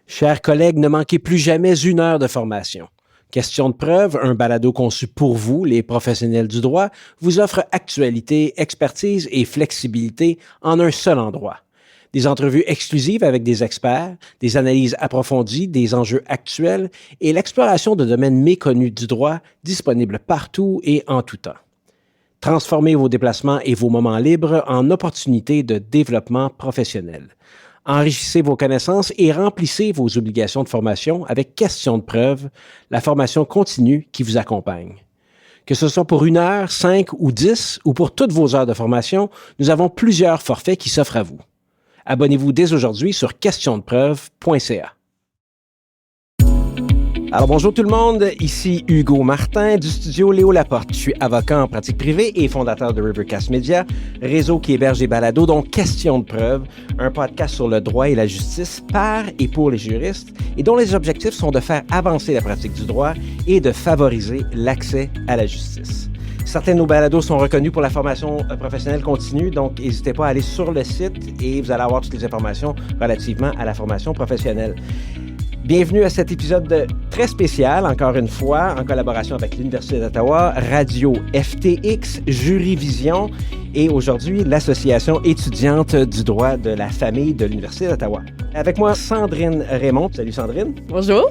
Chers collègues, ne manquez plus jamais une heure de formation. Question de preuve, un balado conçu pour vous, les professionnels du droit, vous offre actualité, expertise et flexibilité en un seul endroit. Des entrevues exclusives avec des experts, des analyses approfondies des enjeux actuels et l'exploration de domaines méconnus du droit disponibles partout et en tout temps. Transformez vos déplacements et vos moments libres en opportunités de développement professionnel. Enrichissez vos connaissances et remplissez vos obligations de formation avec Question de preuve, la formation continue qui vous accompagne. Que ce soit pour 1 heure, 5 ou 10, ou pour toutes vos heures de formation, nous avons plusieurs forfaits qui s'offrent à vous. Abonnez-vous dès aujourd'hui sur questiondepreuve.ca. Alors bonjour tout le monde, ici Hugo Martin du studio Léo Laporte. Je suis avocat en pratique privée et fondateur de Rivercast Media, réseau qui héberge des balados dont Question de preuve, un podcast sur le droit et la justice par et pour les juristes et dont les objectifs sont de faire avancer la pratique du droit et de favoriser l'accès à la justice. Certains de nos balados sont reconnus pour la formation professionnelle continue, donc n'hésitez pas à aller sur le site et vous allez avoir toutes les informations relativement à la formation professionnelle. Bienvenue à cet épisode très spécial, encore une fois, en collaboration avec l'Université d'Ottawa, Radio FTX, Juryvision et aujourd'hui l'Association étudiante du droit de la famille de l'Université d'Ottawa. Avec moi, Sandrine Raymond. Salut Sandrine. Bonjour.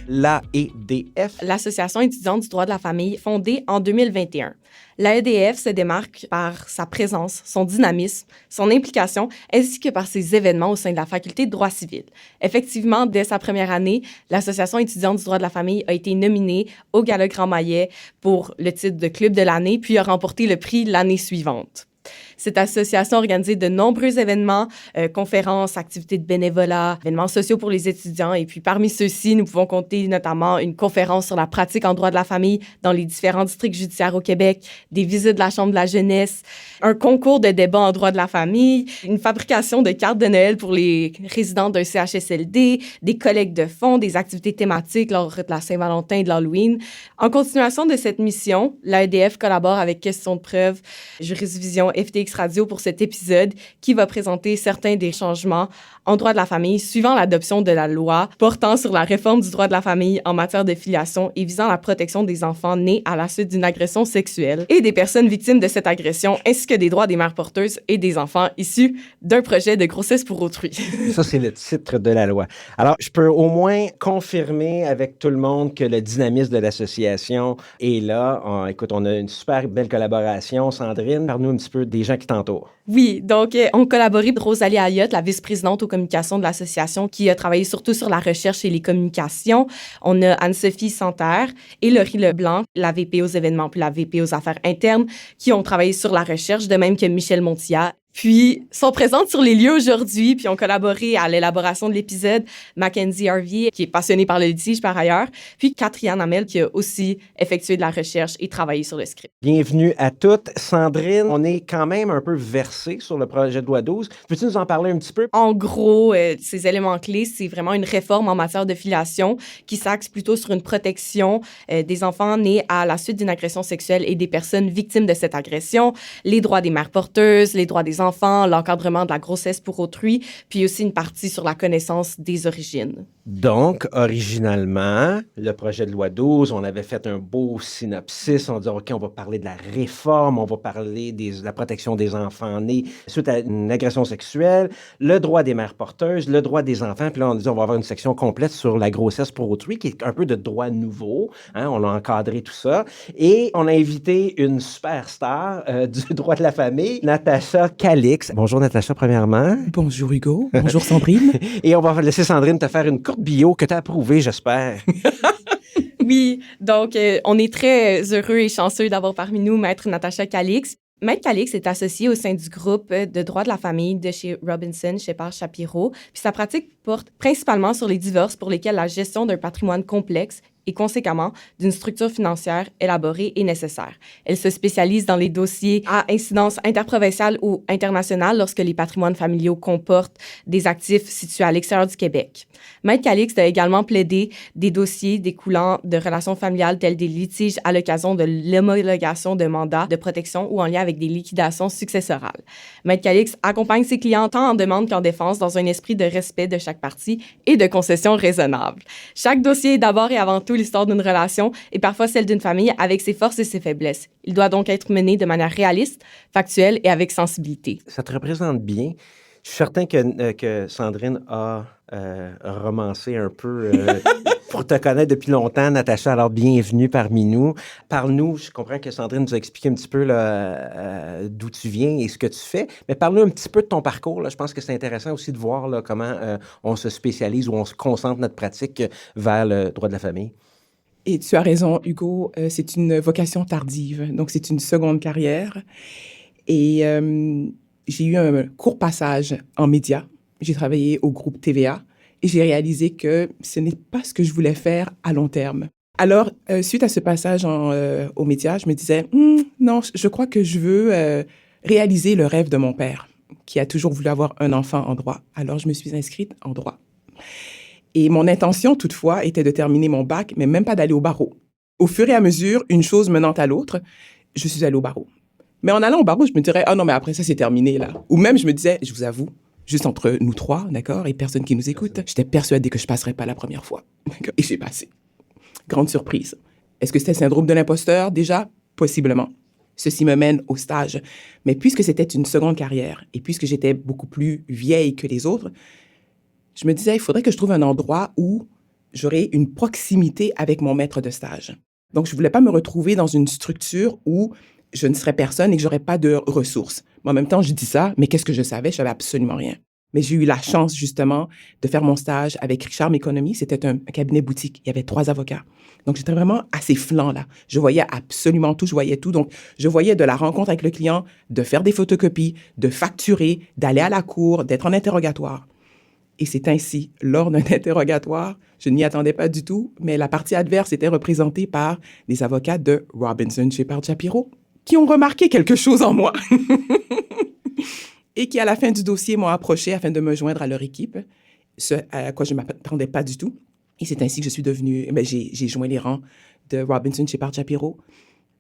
L'AEDF. L'Association étudiante du droit de la famille, fondée en 2021. L'AEDF se démarque par sa présence, son dynamisme, son implication, ainsi que par ses événements au sein de la faculté de droit civil. Effectivement, dès sa première année, l'Association étudiante du droit de la famille a été nominée au Gala Grand Maillet pour le titre de club de l'année, puis a remporté le prix l'année suivante. Cette association a organisé de nombreux événements, conférences, activités de bénévolat, événements sociaux pour les étudiants. Et puis, parmi ceux-ci, nous pouvons compter notamment une conférence sur la pratique en droit de la famille dans les différents districts judiciaires au Québec, des visites de la Chambre de la jeunesse, un concours de débat en droit de la famille, une fabrication de cartes de Noël pour les résidents d'un CHSLD, des collectes de fonds, des activités thématiques lors de la Saint-Valentin et de l'Halloween. En continuation de cette mission, l'AEDF collabore avec Question de preuve, Juryvision FTX Radio pour cet épisode qui va présenter certains des changements en droit de la famille suivant l'adoption de la loi portant sur la réforme du droit de la famille en matière de filiation et visant la protection des enfants nés à la suite d'une agression sexuelle et des personnes victimes de cette agression, ainsi que des droits des mères porteuses et des enfants issus d'un projet de grossesse pour autrui. Ça, c'est le titre de la loi. Alors, je peux au moins confirmer avec tout le monde que le dynamisme de l'association est là. Écoute, on a une super belle collaboration. Sandrine, parle-nous un petit peu des gens qui t'entourent. Oui, donc on collaborait avec Rosalie Ayotte, la vice-présidente aux communications de l'association, qui a travaillé surtout sur la recherche et les communications. On a Anne-Sophie Santerre et Laurie Leblanc, la VP aux événements puis la VP aux affaires internes, qui ont travaillé sur la recherche, de même que Michel Montillat. Puis, sont présentes sur les lieux aujourd'hui, puis ont collaboré à l'élaboration de l'épisode. Mackenzie Harvey, qui est passionnée par le litige par ailleurs, puis Catherine Hamel, qui a aussi effectué de la recherche et travaillé sur le script. Bienvenue à toutes. Sandrine, on est quand même un peu versé sur le projet de loi 12. Peux-tu nous en parler un petit peu? En gros, ces éléments clés, c'est vraiment une réforme en matière de filiation qui s'axe plutôt sur une protection des enfants nés à la suite d'une agression sexuelle et des personnes victimes de cette agression, les droits des mères porteuses, les droits des enfants, l'encadrement de la grossesse pour autrui, puis aussi une partie sur la connaissance des origines. Donc, originalement, le projet de loi 12, on avait fait un beau synopsis. On disait, OK, on va parler de la réforme, on va parler de la protection des enfants nés suite à une agression sexuelle, le droit des mères porteuses, le droit des enfants. Puis là, on dit, on va avoir une section complète sur la grossesse pour autrui, qui est un peu de droit nouveau. Hein, on a encadré tout ça. Et on a invité une superstar du droit de la famille, Natacha Calix. Bonjour, Natacha, premièrement. Bonjour, Hugo. Bonjour, Sandrine. Et on va laisser Sandrine te faire une courte bio que tu as approuvée, j'espère. Oui, donc on est très heureux et chanceux d'avoir parmi nous Maître Natacha Calix. Maître Calix est associé au sein du groupe de droit de la famille de chez Robinson, Shepard Shapiro. Puis sa pratique porte principalement sur les divorces pour lesquels la gestion d'un patrimoine complexe et conséquemment d'une structure financière élaborée et nécessaire. Elle se spécialise dans les dossiers à incidence interprovinciale ou internationale lorsque les patrimoines familiaux comportent des actifs situés à l'extérieur du Québec. Maître Calixte a également plaidé des dossiers découlant de relations familiales tels des litiges à l'occasion de l'homologation de mandats de protection ou en lien avec des liquidations successorales. Maître Calixte accompagne ses clients tant en demande qu'en défense dans un esprit de respect de chaque partie et de concession raisonnable. Chaque dossier est d'abord et avant tout l'histoire d'une relation et parfois celle d'une famille avec ses forces et ses faiblesses. Il doit donc être mené de manière réaliste, factuelle et avec sensibilité. Ça te représente bien. Je suis certain que Sandrine a romancé un peu pour te connaître depuis longtemps. Natacha, alors bienvenue parmi nous. Parle-nous, je comprends que Sandrine nous a expliqué un petit peu là, d'où tu viens et ce que tu fais, mais parle-nous un petit peu de ton parcours. Là. Je pense que c'est intéressant aussi de voir là, comment on se spécialise ou on se concentre notre pratique vers le droit de la famille. Et tu as raison, Hugo, c'est une vocation tardive, donc c'est une seconde carrière. Et j'ai eu un court passage en médias. J'ai travaillé au groupe TVA et j'ai réalisé que ce n'est pas ce que je voulais faire à long terme. Alors, suite à ce passage aux médias, je me disais, non, je crois que je veux réaliser le rêve de mon père, qui a toujours voulu avoir un enfant en droit. Alors, je me suis inscrite en droit. Et mon intention, toutefois, était de terminer mon bac, mais même pas d'aller au barreau. Au fur et à mesure, une chose menant à l'autre, je suis allée au barreau. Mais en allant au barreau, je me dirais, ah non, mais après ça, c'est terminé, là. Ou même, je me disais, je vous avoue, juste entre nous trois, d'accord, et personne qui nous écoute, j'étais persuadée que je passerais pas la première fois. Et j'ai passé. Grande surprise. Est-ce que c'était le syndrome de l'imposteur, déjà? Possiblement. Ceci me mène au stage. Mais puisque c'était une seconde carrière, et puisque j'étais beaucoup plus vieille que les autres, je me disais, il faudrait que je trouve un endroit où j'aurais une proximité avec mon maître de stage. Donc, je voulais pas me retrouver dans une structure où je ne serais personne et que j'aurais pas de ressources. Mais en même temps, je dis ça, mais qu'est-ce que je savais? Je savais absolument rien. Mais j'ai eu la chance, justement, de faire mon stage avec Richard Économie. C'était un cabinet boutique. Il y avait 3 avocats. Donc, j'étais vraiment à ces flancs-là. Je voyais absolument tout, je voyais tout. Donc, je voyais de la rencontre avec le client, de faire des photocopies, de facturer, d'aller à la cour, d'être en interrogatoire. Et c'est ainsi, lors d'un interrogatoire, je n'y attendais pas du tout, mais la partie adverse était représentée par des avocats de Robinson Shepard Shapiro qui ont remarqué quelque chose en moi et qui, à la fin du dossier, m'ont approché afin de me joindre à leur équipe, ce à quoi je ne m'attendais pas du tout. Et c'est ainsi que je suis devenue, j'ai joint les rangs de Robinson Shepard Shapiro.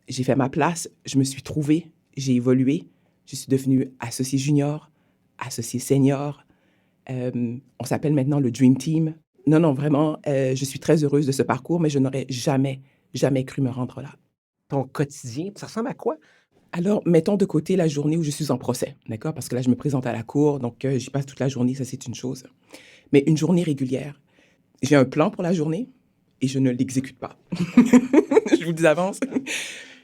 J'ai fait ma place, je me suis trouvée, j'ai évolué, je suis devenue associé junior, associé senior. On s'appelle maintenant le Dream Team. Non, vraiment, je suis très heureuse de ce parcours, mais je n'aurais jamais cru me rendre là. Ton quotidien, ça ressemble à quoi? Alors, mettons de côté la journée où je suis en procès, d'accord? Parce que là, je me présente à la cour, donc j'y passe toute la journée, ça c'est une chose. Mais une journée régulière, j'ai un plan pour la journée et je ne l'exécute pas. Je vous le dis d'avance.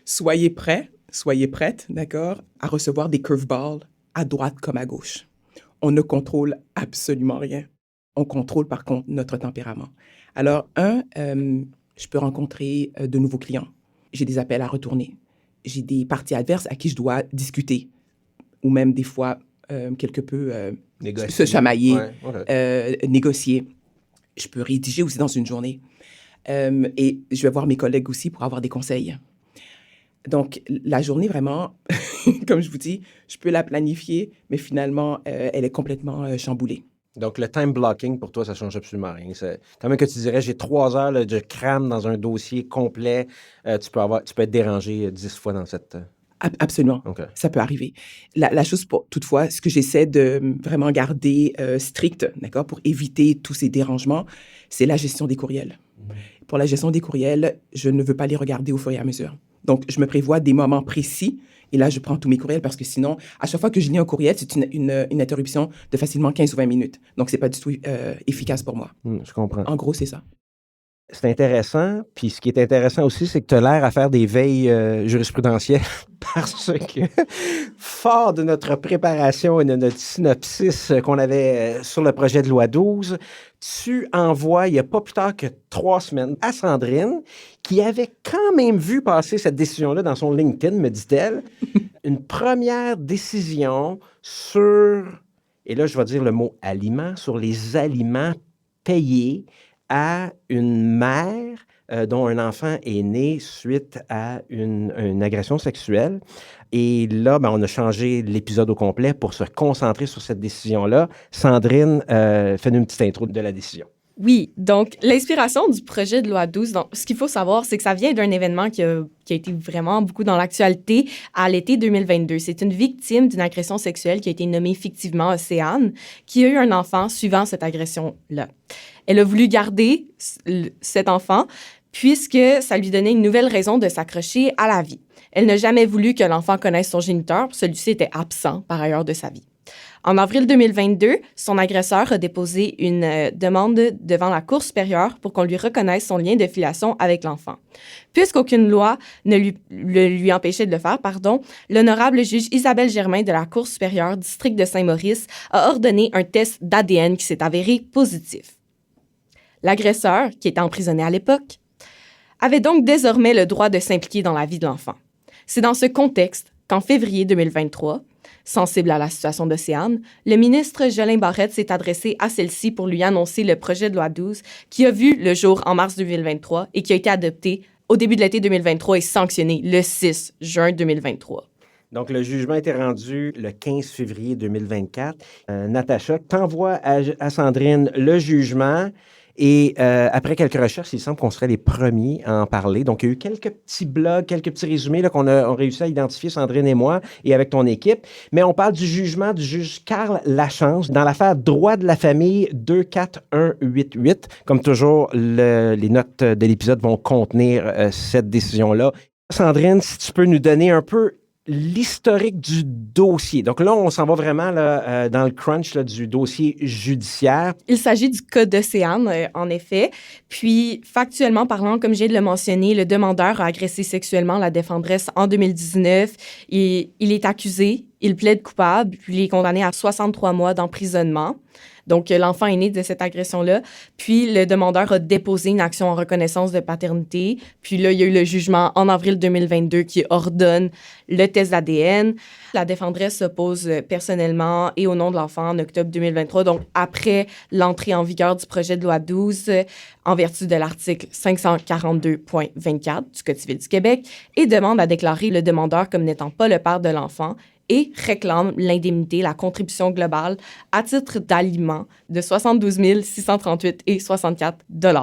Soyez prêts, soyez prêtes, d'accord, à recevoir des curveballs à droite comme à gauche. On ne contrôle absolument rien. On contrôle par contre notre tempérament. Alors, je peux rencontrer de nouveaux clients. J'ai des appels à retourner. J'ai des parties adverses à qui je dois discuter. Ou même des fois, quelque peu se chamailler, négocier. Je peux rédiger aussi dans une journée. Et je vais voir mes collègues aussi pour avoir des conseils. Donc, la journée, vraiment, comme je vous dis, je peux la planifier, mais finalement, elle est complètement chamboulée. Donc, le time blocking, pour toi, ça ne change absolument rien. C'est quand même que tu dirais, j'ai 3 heures là, de crame dans un dossier complet, tu peux être dérangé 10 fois dans cette... Absolument, Okay. Ça peut arriver. La chose, toutefois, ce que j'essaie de vraiment garder strict, d'accord, pour éviter tous ces dérangements, c'est la gestion des courriels. Pour la gestion des courriels, je ne veux pas les regarder au fur et à mesure. Donc, je me prévois des moments précis et là, je prends tous mes courriels parce que sinon, à chaque fois que je lis un courriel, c'est une interruption de facilement 15 ou 20 minutes. Donc, c'est pas du tout efficace pour moi. Je comprends. En gros, c'est ça. C'est intéressant. Puis ce qui est intéressant aussi, c'est que tu as l'air à faire des veilles jurisprudentielles parce que, fort de notre préparation et de notre synopsis qu'on avait sur le projet de loi 12, tu envoies, il n'y a pas plus tard que 3 semaines, à Sandrine, qui avait quand même vu passer cette décision-là dans son LinkedIn, me dit-elle, une première décision sur, et là je vais dire le mot aliments, sur les aliments payés à une mère dont un enfant est né suite à une agression sexuelle. Et là, on a changé l'épisode au complet pour se concentrer sur cette décision-là. Sandrine, fais-nous une petite intro de la décision. Oui, donc l'inspiration du projet de loi 12, donc, ce qu'il faut savoir, c'est que ça vient d'un événement qui a été vraiment beaucoup dans l'actualité à l'été 2022. C'est une victime d'une agression sexuelle qui a été nommée fictivement Océane, qui a eu un enfant suivant cette agression-là. Elle a voulu garder cet enfant puisque ça lui donnait une nouvelle raison de s'accrocher à la vie. Elle n'a jamais voulu que l'enfant connaisse son géniteur, celui-ci était absent par ailleurs de sa vie. En avril 2022, son agresseur a déposé une demande devant la Cour supérieure pour qu'on lui reconnaisse son lien de filiation avec l'enfant. Puisqu'aucune loi ne lui empêchait de le faire, l'honorable juge Isabelle Germain de la Cour supérieure district de Saint-Maurice a ordonné un test d'ADN qui s'est avéré positif. L'agresseur, qui était emprisonné à l'époque, avait donc désormais le droit de s'impliquer dans la vie de l'enfant. C'est dans ce contexte qu'en février 2023, sensible à la situation d'Océane, le ministre Jolin Barrette s'est adressé à celle-ci pour lui annoncer le projet de loi 12 qui a vu le jour en mars 2023 et qui a été adopté au début de l'été 2023 et sanctionné le 6 juin 2023. Donc, le jugement a été rendu le 15 février 2024. Natacha, t'envoies à Sandrine le jugement. Et après quelques recherches, il semble qu'on serait les premiers à en parler. Donc, il y a eu quelques petits blogs, quelques petits résumés là, qu'on a réussi à identifier, Sandrine et moi, et avec ton équipe. Mais on parle du jugement du juge Carl Lachance dans l'affaire Droit de la famille 24188. Comme toujours, les notes de l'épisode vont contenir cette décision-là. Sandrine, si tu peux nous donner un peu l'historique du dossier. Donc là, on s'en va vraiment dans le crunch du dossier judiciaire. Il s'agit du cas d'Océane, en effet. Puis, factuellement parlant, comme je viens de le mentionner, le demandeur a agressé sexuellement la défendresse en 2019. Il est accusé, il plaide coupable, puis il est condamné à 63 mois d'emprisonnement. Donc, l'enfant est né de cette agression-là. Puis, le demandeur a déposé une action en reconnaissance de paternité. Puis là, il y a eu le jugement en avril 2022 qui ordonne le test d'ADN. La défendresse s'oppose personnellement et au nom de l'enfant en octobre 2023, donc après l'entrée en vigueur du projet de loi 12 en vertu de l'article 542.24 du Code civil du Québec et demande à déclarer le demandeur comme n'étant pas le père de l'enfant et réclame l'indemnité, la contribution globale à titre d'aliment de 72 638,64 $.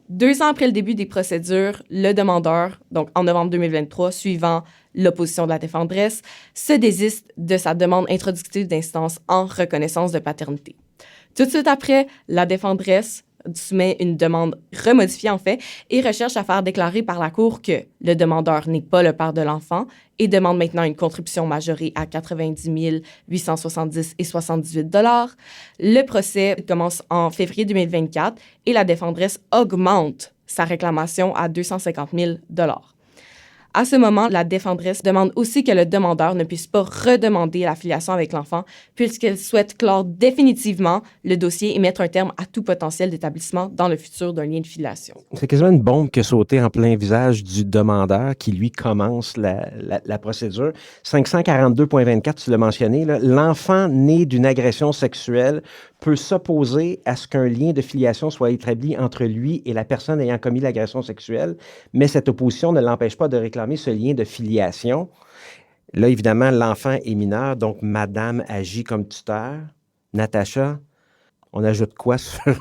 2 ans après le début des procédures, le demandeur, donc en novembre 2023, suivant l'opposition de la défendresse, se désiste de sa demande introductive d'instance en reconnaissance de paternité. Tout de suite après, la défendresse soumet une demande remodifiée, en fait, et recherche à faire déclarer par la Cour que le demandeur n'est pas le père de l'enfant et demande maintenant une contribution majorée à 90 870,78 $. Le procès commence en février 2024 et la défendresse augmente sa réclamation à 250 000 $. À ce moment, la défendresse demande aussi que le demandeur ne puisse pas redemander la filiation avec l'enfant puisqu'elle souhaite clore définitivement le dossier et mettre un terme à tout potentiel d'établissement dans le futur d'un lien de filiation. C'est quasiment une bombe qui a sauté en plein visage du demandeur qui, lui, commence la procédure. 542.24, tu l'as mentionné, là, l'enfant né d'une agression sexuelle peut s'opposer à ce qu'un lien de filiation soit établi entre lui et la personne ayant commis l'agression sexuelle, mais cette opposition ne l'empêche pas de réclamer ce lien de filiation. Là, évidemment, l'enfant est mineur, donc madame agit comme tuteur. Natacha, on ajoute quoi sur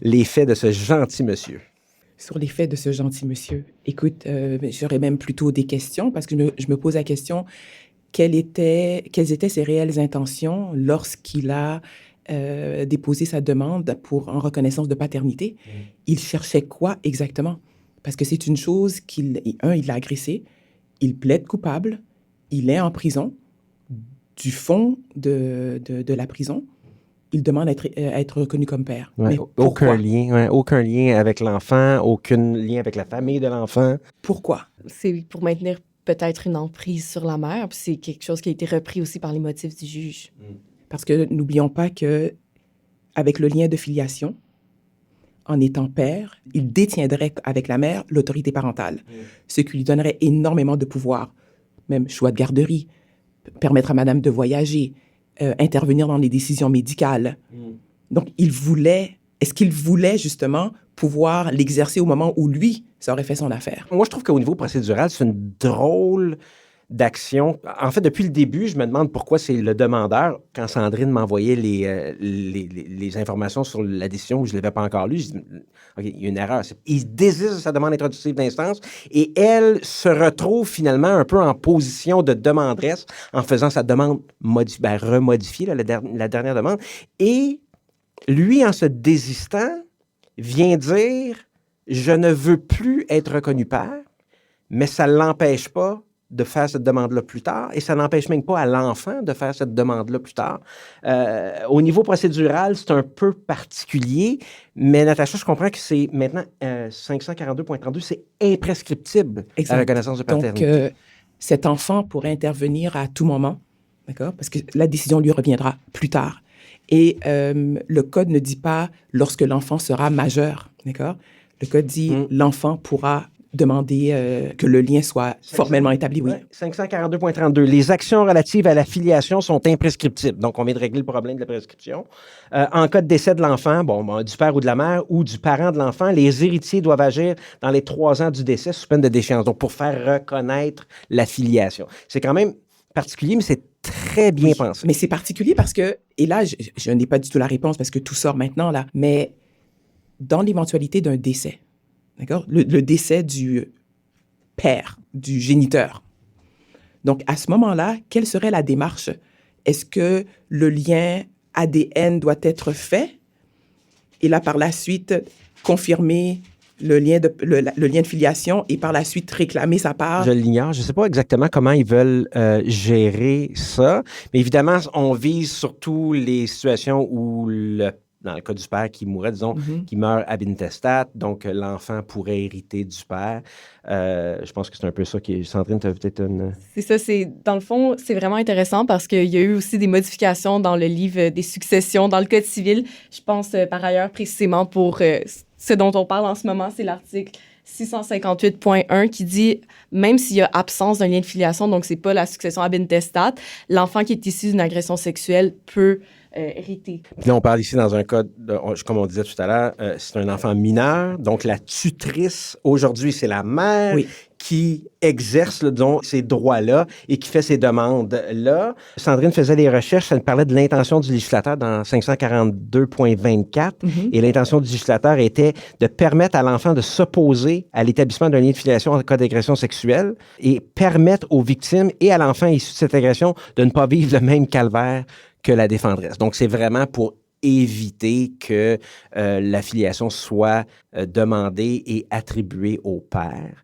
les faits de ce gentil monsieur? Sur les faits de ce gentil monsieur. Écoute, j'aurais même plutôt des questions parce que je me pose la question, quelles étaient ses réelles intentions lorsqu'il a déposé sa demande en reconnaissance de paternité? Il cherchait quoi exactement? Parce que c'est une chose il l'a agressé, il plaide coupable, il est en prison. Du fond de la prison, il demande à être reconnu comme père. Ouais, mais aucun lien avec l'enfant, aucun lien avec la famille de l'enfant. Pourquoi? C'est pour maintenir peut-être une emprise sur la mère, puis c'est quelque chose qui a été repris aussi par les motifs du juge. Parce que n'oublions pas que avec le lien de filiation, en étant père, il détiendrait avec la mère l'autorité parentale, ce qui lui donnerait énormément de pouvoir, même choix de garderie, permettre à madame de voyager, intervenir dans les décisions médicales. Donc, il voulait est-ce qu'il voulait justement pouvoir l'exercer au moment où lui, ça aurait fait son affaire? Moi, je trouve qu'au niveau procédural, c'est une drôle d'action. En fait, depuis le début, je me demande pourquoi c'est le demandeur. Quand Sandrine m'envoyait les informations sur la décision où je ne l'avais pas encore lu, je dis, OK, il y a une erreur. Il désiste de sa demande introductive d'instance et elle se retrouve finalement un peu en position de demanderesse en faisant sa demande remodifiée, la dernière demande. Et lui, en se désistant, vient dire « Je ne veux plus être reconnu père », mais ça ne l'empêche pas de faire cette demande-là plus tard, et ça n'empêche même pas à l'enfant de faire cette demande-là plus tard. Au niveau procédural, c'est un peu particulier, mais Natacha, je comprends que c'est maintenant 542.32, c'est imprescriptible, la reconnaissance de paternité. Donc, cet enfant pourrait intervenir à tout moment, d'accord? Parce que la décision lui reviendra plus tard. Et le Code ne dit pas lorsque l'enfant sera majeur, d'accord? Le Code dit l'enfant pourra demander que le lien soit formellement établi, oui. 542.32. Les actions relatives à la filiation sont imprescriptibles. Donc, on vient de régler le problème de la prescription. En cas de décès de l'enfant, du père ou de la mère ou du parent de l'enfant, les héritiers doivent agir dans les 3 ans du décès sous peine de déchéance. Donc, pour faire reconnaître la filiation. C'est quand même particulier, mais c'est très bien pensé. Mais c'est particulier parce que, et là, je n'ai pas du tout la réponse parce que tout sort maintenant, là, mais dans l'éventualité d'un décès, d'accord? Le décès du père, du géniteur. Donc, à ce moment-là, quelle serait la démarche? Est-ce que le lien ADN doit être fait et là, par la suite, confirmer le lien de filiation et par la suite réclamer sa part? Je l'ignore. Je ne sais pas exactement comment ils veulent gérer ça. Mais évidemment, on vise surtout les situations où dans le cas du père qui mourrait, disons, qui meurt ab intestate, donc l'enfant pourrait hériter du père. Je pense que c'est un peu ça qui est... Sandrine, tu as peut-être une... C'est ça, dans le fond, c'est vraiment intéressant parce qu'il y a eu aussi des modifications dans le livre des successions, dans le Code civil. Je pense par ailleurs précisément pour ce dont on parle en ce moment, c'est l'article 658.1 qui dit même s'il y a absence d'un lien de filiation, donc c'est pas la succession ab intestate, l'enfant qui est issu d'une agression sexuelle peut hériter. Puis là, on parle ici dans un cas, comme on disait tout à l'heure, c'est un enfant mineur, donc la tutrice, aujourd'hui, c'est la mère qui exerce, disons, ces droits-là et qui fait ces demandes-là. Sandrine faisait des recherches, elle parlait de l'intention du législateur dans 542.24 et l'intention du législateur était de permettre à l'enfant de s'opposer à l'établissement d'un lien de filiation en cas d'agression sexuelle et permettre aux victimes et à l'enfant issu de cette agression de ne pas vivre le même calvaire que la défendresse. Donc, c'est vraiment pour éviter que la filiation soit demandée et attribuée au père.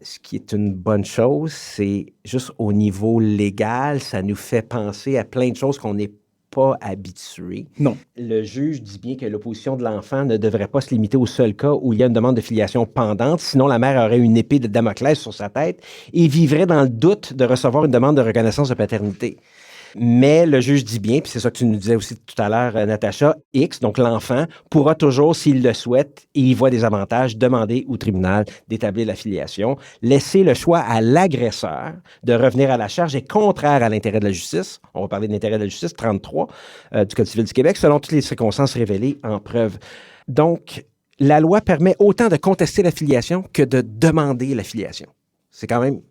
Ce qui est une bonne chose, c'est juste au niveau légal, ça nous fait penser à plein de choses qu'on n'est pas habitué. Non. Le juge dit bien que l'opposition de l'enfant ne devrait pas se limiter au seul cas où il y a une demande de filiation pendante, sinon la mère aurait une épée de Damoclès sur sa tête et vivrait dans le doute de recevoir une demande de reconnaissance de paternité. Mais le juge dit bien, puis c'est ça que tu nous disais aussi tout à l'heure, Natacha, X, donc l'enfant, pourra toujours, s'il le souhaite et y voit des avantages, demander au tribunal d'établir la filiation. Laisser le choix à l'agresseur de revenir à la charge est contraire à l'intérêt de la justice. On va parler de l'intérêt de la justice, 33 du Code civil du Québec, selon toutes les circonstances révélées en preuve. Donc, la loi permet autant de contester la filiation que de demander la filiation. C'est quand même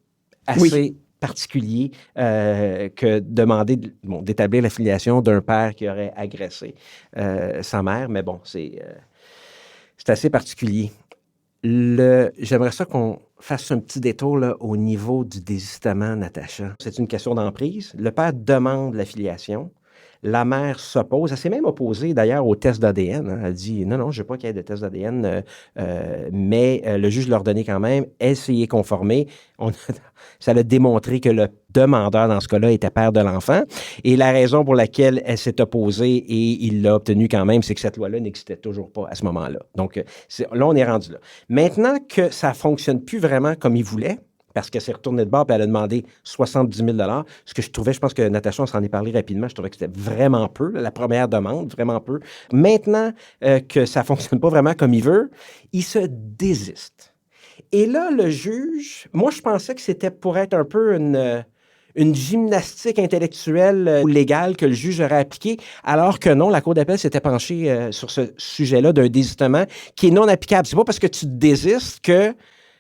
assez... particulier que demander d'établir la filiation d'un père qui aurait agressé sa mère. Mais bon, c'est assez particulier. J'aimerais ça qu'on fasse un petit détour là, au niveau du désistement, Natacha. C'est une question d'emprise. Le père demande la filiation. La mère s'oppose. Elle s'est même opposée, d'ailleurs, au test d'ADN. Hein. Elle dit, non, je ne veux pas qu'il y ait de test d'ADN, mais le juge l'a ordonné quand même. Elle s'y est conformée. Ça a démontré que le demandeur, dans ce cas-là, était père de l'enfant. Et la raison pour laquelle elle s'est opposée et il l'a obtenu quand même, c'est que cette loi-là n'existait toujours pas à ce moment-là. Donc, là, on est rendu là. Maintenant que ça ne fonctionne plus vraiment comme il voulait, parce qu'elle s'est retournée de bord et elle a demandé 70 000 $. Ce que je trouvais, je pense que Natacha, on s'en est parlé rapidement, je trouvais que c'était vraiment peu, la première demande, vraiment peu. Maintenant que ça ne fonctionne pas vraiment comme il veut, il se désiste. Et là, le juge, moi, je pensais que c'était pour être un peu une gymnastique intellectuelle ou légale que le juge aurait appliquée, alors que non, la Cour d'appel s'était penchée sur ce sujet-là d'un désistement qui est non applicable. C'est pas parce que tu désistes que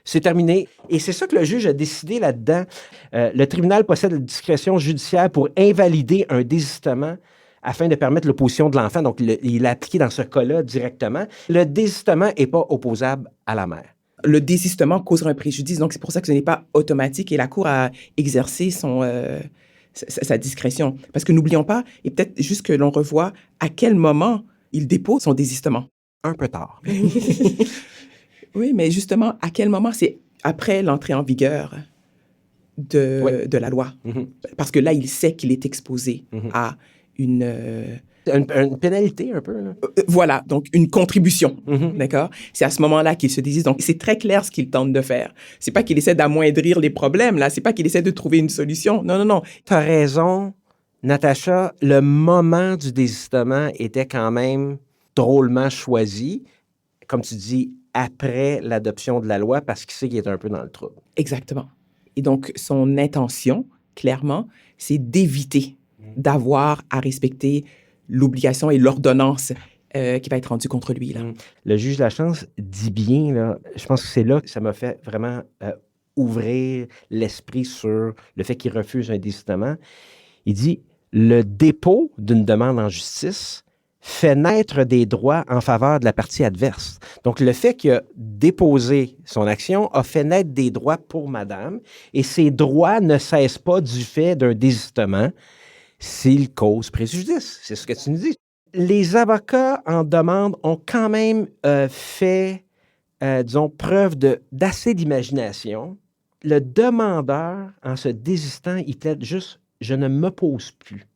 c'est terminé. Et c'est ça que le juge a décidé là-dedans. Le tribunal possède la discrétion judiciaire pour invalider un désistement afin de permettre l'opposition de l'enfant. Donc, il l'a appliqué dans ce cas-là directement. Le désistement n'est pas opposable à la mère. Le désistement causera un préjudice, donc c'est pour ça que ce n'est pas automatique et la Cour a exercé sa discrétion. Parce que n'oublions pas, et peut-être juste que l'on revoit à quel moment il dépose son désistement. Un peu tard. Oui, mais justement, à quel moment? C'est après l'entrée en vigueur de la loi. Mm-hmm. Parce que là, il sait qu'il est exposé à une pénalité un peu, là. Voilà, donc une contribution, Mm-hmm. d'accord? C'est à ce moment-là qu'il se désiste. Donc, c'est très clair ce qu'il tente de faire. C'est pas qu'il essaie d'amoindrir les problèmes, là. C'est pas qu'il essaie de trouver une solution. Non, non, non. Tu as raison, Natacha. Le moment du désistement était quand même drôlement choisi, comme tu dis, après l'adoption de la loi, parce qu'il sait qu'il est un peu dans le trouble. Exactement. Et donc, son intention, clairement, c'est d'éviter d'avoir à respecter l'obligation et l'ordonnance qui va être rendue contre lui, là. Le juge Lachance dit bien, là, je pense que c'est là que ça m'a fait vraiment ouvrir l'esprit sur le fait qu'il refuse un désistement. Il dit, le dépôt d'une demande en justice fait naître des droits en faveur de la partie adverse. Donc, le fait qu'il a déposé son action a fait naître des droits pour madame, et ces droits ne cessent pas du fait d'un désistement s'il cause préjudice. C'est ce que tu nous dis. Les avocats en demande ont quand même fait, disons, preuve d'assez d'imagination. Le demandeur, en se désistant, il plaide juste « je ne m'oppose plus ».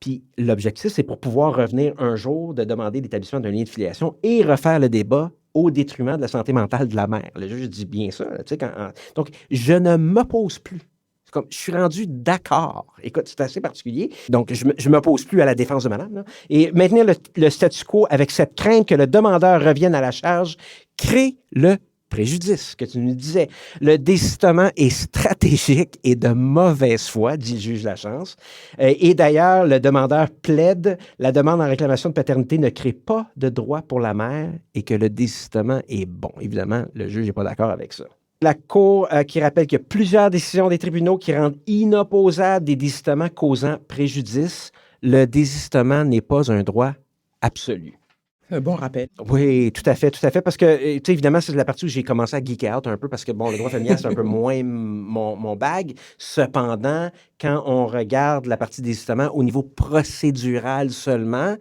Puis l'objectif, c'est pour pouvoir revenir un jour de demander l'établissement d'un lien de filiation et refaire le débat au détriment de la santé mentale de la mère. Le juge dit bien ça. Tu sais, donc, je ne m'oppose plus. C'est comme, je suis rendu d'accord. Écoute, c'est assez particulier. Donc, je ne m'oppose plus à la défense de madame, là. Et maintenir le statu quo avec cette crainte que le demandeur revienne à la charge crée le préjudice que tu nous disais. Le désistement est stratégique et de mauvaise foi, dit le juge Lachance. Et d'ailleurs, le demandeur plaide, la demande en réclamation de paternité ne crée pas de droit pour la mère et que le désistement est bon. Évidemment, le juge n'est pas d'accord avec ça. La Cour qui rappelle qu'il y a plusieurs décisions des tribunaux qui rendent inopposables des désistements causant préjudice. Le désistement n'est pas un droit absolu. Un bon rappel. Oui, tout à fait, parce que, tu sais, évidemment, c'est la partie où j'ai commencé à geeker out un peu, parce que, bon, le droit familial, c'est un peu moins mon bag. Cependant, quand on regarde la partie désistement au niveau procédural seulement,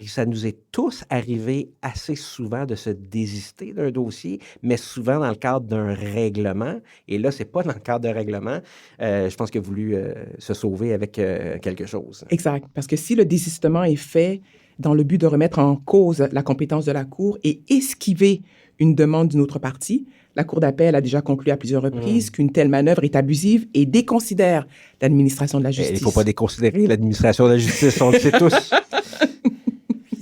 ça nous est tous arrivé assez souvent de se désister d'un dossier, mais souvent dans le cadre d'un règlement. Et là, c'est pas dans le cadre d'un règlement. Je pense qu'il a voulu se sauver avec quelque chose. Exact, parce que si le désistement est fait dans le but de remettre en cause la compétence de la Cour et esquiver une demande d'une autre partie, la Cour d'appel a déjà conclu à plusieurs reprises qu'une telle manœuvre est abusive et déconsidère l'administration de la justice. Il ne faut pas déconsidérer l'administration de la justice, on le sait tous.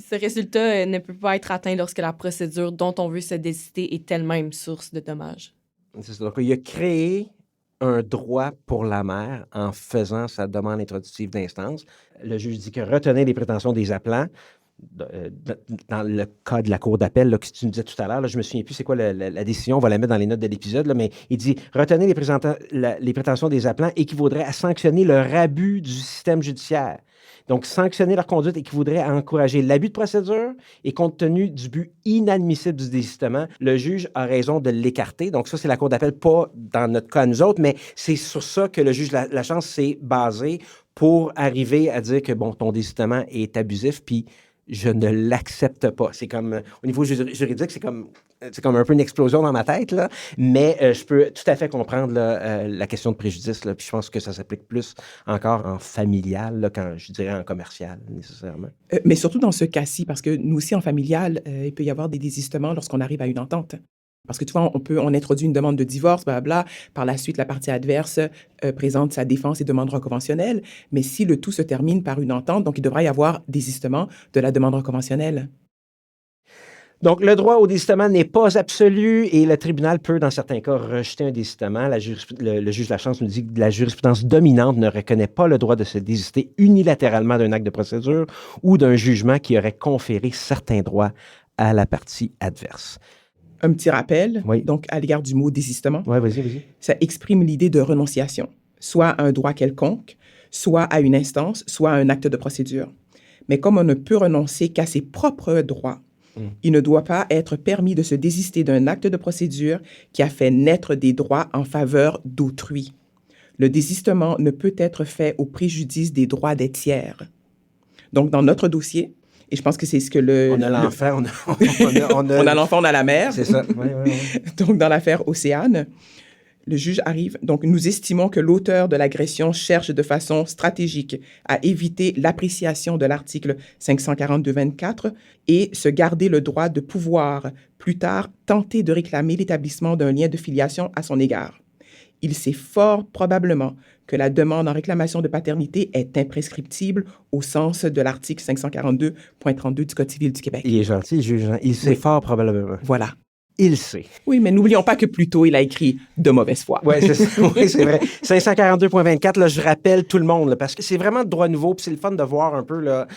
Ce résultat ne peut pas être atteint lorsque la procédure dont on veut se désister est elle-même source de dommages. C'est ça. Donc, il a créé un droit pour la mère en faisant sa demande introductive d'instance. Le juge dit que retenir les prétentions des appelants, dans le cas de la Cour d'appel, là, que tu nous disais tout à l'heure, là, je me souviens plus c'est quoi la décision, on va la mettre dans les notes de l'épisode, là, mais il dit « Retenir les prétentions des appelants équivaudrait à sanctionner leur abus du système judiciaire. » Donc, sanctionner leur conduite équivaudrait à encourager l'abus de procédure et compte tenu du but inadmissible du désistement, le juge a raison de l'écarter. Donc, ça, c'est la Cour d'appel, pas dans notre cas à nous autres, mais c'est sur ça que le juge Lachance s'est basé pour arriver à dire que, bon, ton désistement est abusif, puis je ne l'accepte pas. C'est comme, au niveau juridique, c'est comme un peu une explosion dans ma tête, là, mais je peux tout à fait comprendre là, la question de préjudice, là, puis je pense que ça s'applique plus encore en familial, là, quand je dirais en commercial, nécessairement. Mais surtout dans ce cas-ci, parce que nous aussi, en familial, il peut y avoir des désistements lorsqu'on arrive à une entente. Parce que tu vois, on introduit une demande de divorce, blablabla. Par la suite, la partie adverse présente sa défense et demande reconventionnelle. Mais si le tout se termine par une entente, donc il devra y avoir désistement de la demande reconventionnelle. Donc, le droit au désistement n'est pas absolu et le tribunal peut, dans certains cas, rejeter un désistement. Le juge Lachance nous dit que la jurisprudence dominante ne reconnaît pas le droit de se désister unilatéralement d'un acte de procédure ou d'un jugement qui aurait conféré certains droits à la partie adverse. Un petit rappel, Oui. donc à l'égard du mot désistement. Oui, vas-y. Ça exprime l'idée de renonciation, soit à un droit quelconque, soit à une instance, soit à un acte de procédure. Mais comme on ne peut renoncer qu'à ses propres droits, il ne doit pas être permis de se désister d'un acte de procédure qui a fait naître des droits en faveur d'autrui. Le désistement ne peut être fait au préjudice des droits des tiers. Donc, dans notre dossier, et je pense que c'est ce que On a l'enfant, on a l'enfant, on a la mère. C'est ça. Oui. Donc, dans l'affaire Océane, le juge arrive. Donc, nous estimons que l'auteur de l'agression cherche de façon stratégique à éviter l'appréciation de l'article 542-24 et se garder le droit de pouvoir, plus tard, tenter de réclamer l'établissement d'un lien de filiation à son égard. Il sait fort probablement que la demande en réclamation de paternité est imprescriptible au sens de l'article 542.32 du Code civil du Québec. Il est gentil, le juge. Il sait fort probablement. Voilà. Il sait. Oui, mais n'oublions pas que plus tôt, il a écrit de mauvaise foi. Oui, c'est ça. Oui, c'est vrai. 542.24, là, je rappelle tout le monde, là, parce que c'est vraiment de droit nouveau, puis c'est le fun de voir un peu là,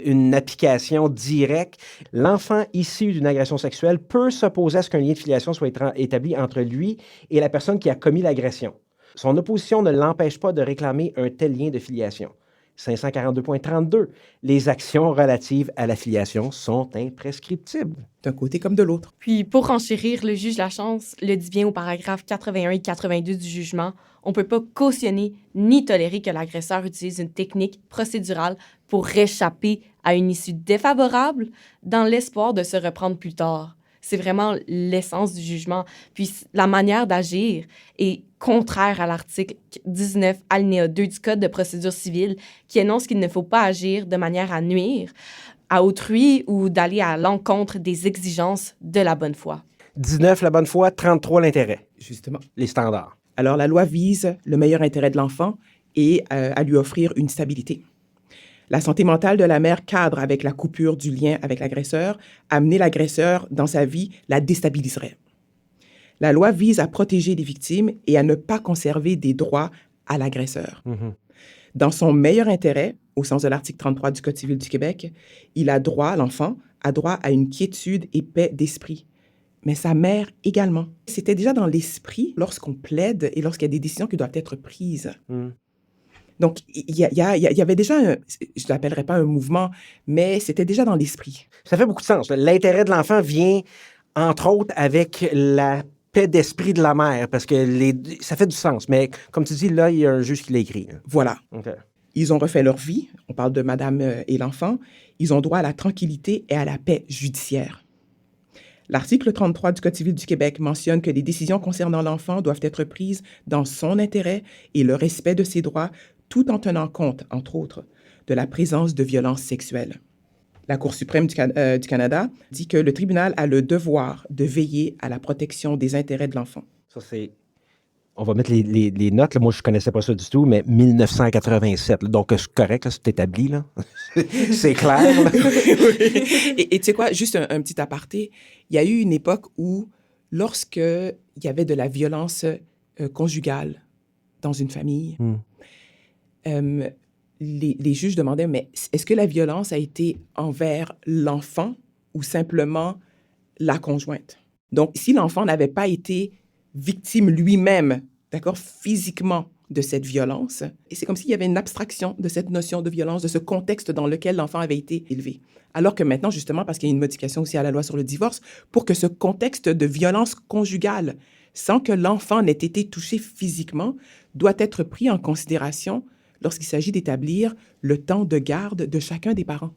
une application directe. L'enfant issu d'une agression sexuelle peut s'opposer à ce qu'un lien de filiation soit établi entre lui et la personne qui a commis l'agression. Son opposition ne l'empêche pas de réclamer un tel lien de filiation. 542.32, les actions relatives à la filiation sont imprescriptibles. D'un côté comme de l'autre. Puis, pour renchérir, le juge Lachance le dit bien au paragraphe 81 et 82 du jugement, on ne peut pas cautionner ni tolérer que l'agresseur utilise une technique procédurale pour réchapper à une issue défavorable dans l'espoir de se reprendre plus tard. C'est vraiment l'essence du jugement. Puis la manière d'agir est contraire à l'article 19, alinéa 2 du Code de procédure civile, qui énonce qu'il ne faut pas agir de manière à nuire à autrui ou d'aller à l'encontre des exigences de la bonne foi. 19, la bonne foi, 33, l'intérêt. Justement. Les standards. Alors, la loi vise le meilleur intérêt de l'enfant et à lui offrir une stabilité. La santé mentale de la mère cadre avec la coupure du lien avec l'agresseur. Amener l'agresseur dans sa vie la déstabiliserait. La loi vise à protéger les victimes et à ne pas conserver des droits à l'agresseur. Dans son meilleur intérêt, au sens de l'article 33 du Code civil du Québec, il a droit, l'enfant, a droit à une quiétude et paix d'esprit. Mais sa mère également. C'était déjà dans l'esprit lorsqu'on plaide et lorsqu'il y a des décisions qui doivent être prises. Donc, il y avait déjà, je ne l'appellerais pas un mouvement, mais c'était déjà dans l'esprit. Ça fait beaucoup de sens. L'intérêt de l'enfant vient, entre autres, avec la paix d'esprit de la mère, parce que ça fait du sens. Mais comme tu dis, là, il y a un juge qui l'a écrit. Voilà. Okay. Ils ont refait leur vie. On parle de madame et l'enfant. Ils ont droit à la tranquillité et à la paix judiciaire. L'article 33 du Code civil du Québec mentionne que les décisions concernant l'enfant doivent être prises dans son intérêt et le respect de ses droits, tout en tenant compte, entre autres, de la présence de violences sexuelles. La Cour suprême du Canada dit que le tribunal a le devoir de veiller à la protection des intérêts de l'enfant. Ça, c'est... On va mettre les notes. Là. Moi, je ne connaissais pas ça du tout, mais 1987. Là. Donc, c'est correct, là, c'est établi. Là. C'est clair. Là. Et tu sais quoi, juste un petit aparté, il y a eu une époque où, lorsque il y avait de la violence conjugale dans une famille, les juges demandaient, mais est-ce que la violence a été envers l'enfant ou simplement la conjointe? Donc, si l'enfant n'avait pas été victime lui-même, d'accord, physiquement de cette violence, et c'est comme s'il y avait une abstraction de cette notion de violence, de ce contexte dans lequel l'enfant avait été élevé. Alors que maintenant, justement, parce qu'il y a une modification aussi à la loi sur le divorce, pour que ce contexte de violence conjugale, sans que l'enfant n'ait été touché physiquement, doit être pris en considération lorsqu'il s'agit d'établir le temps de garde de chacun des parents.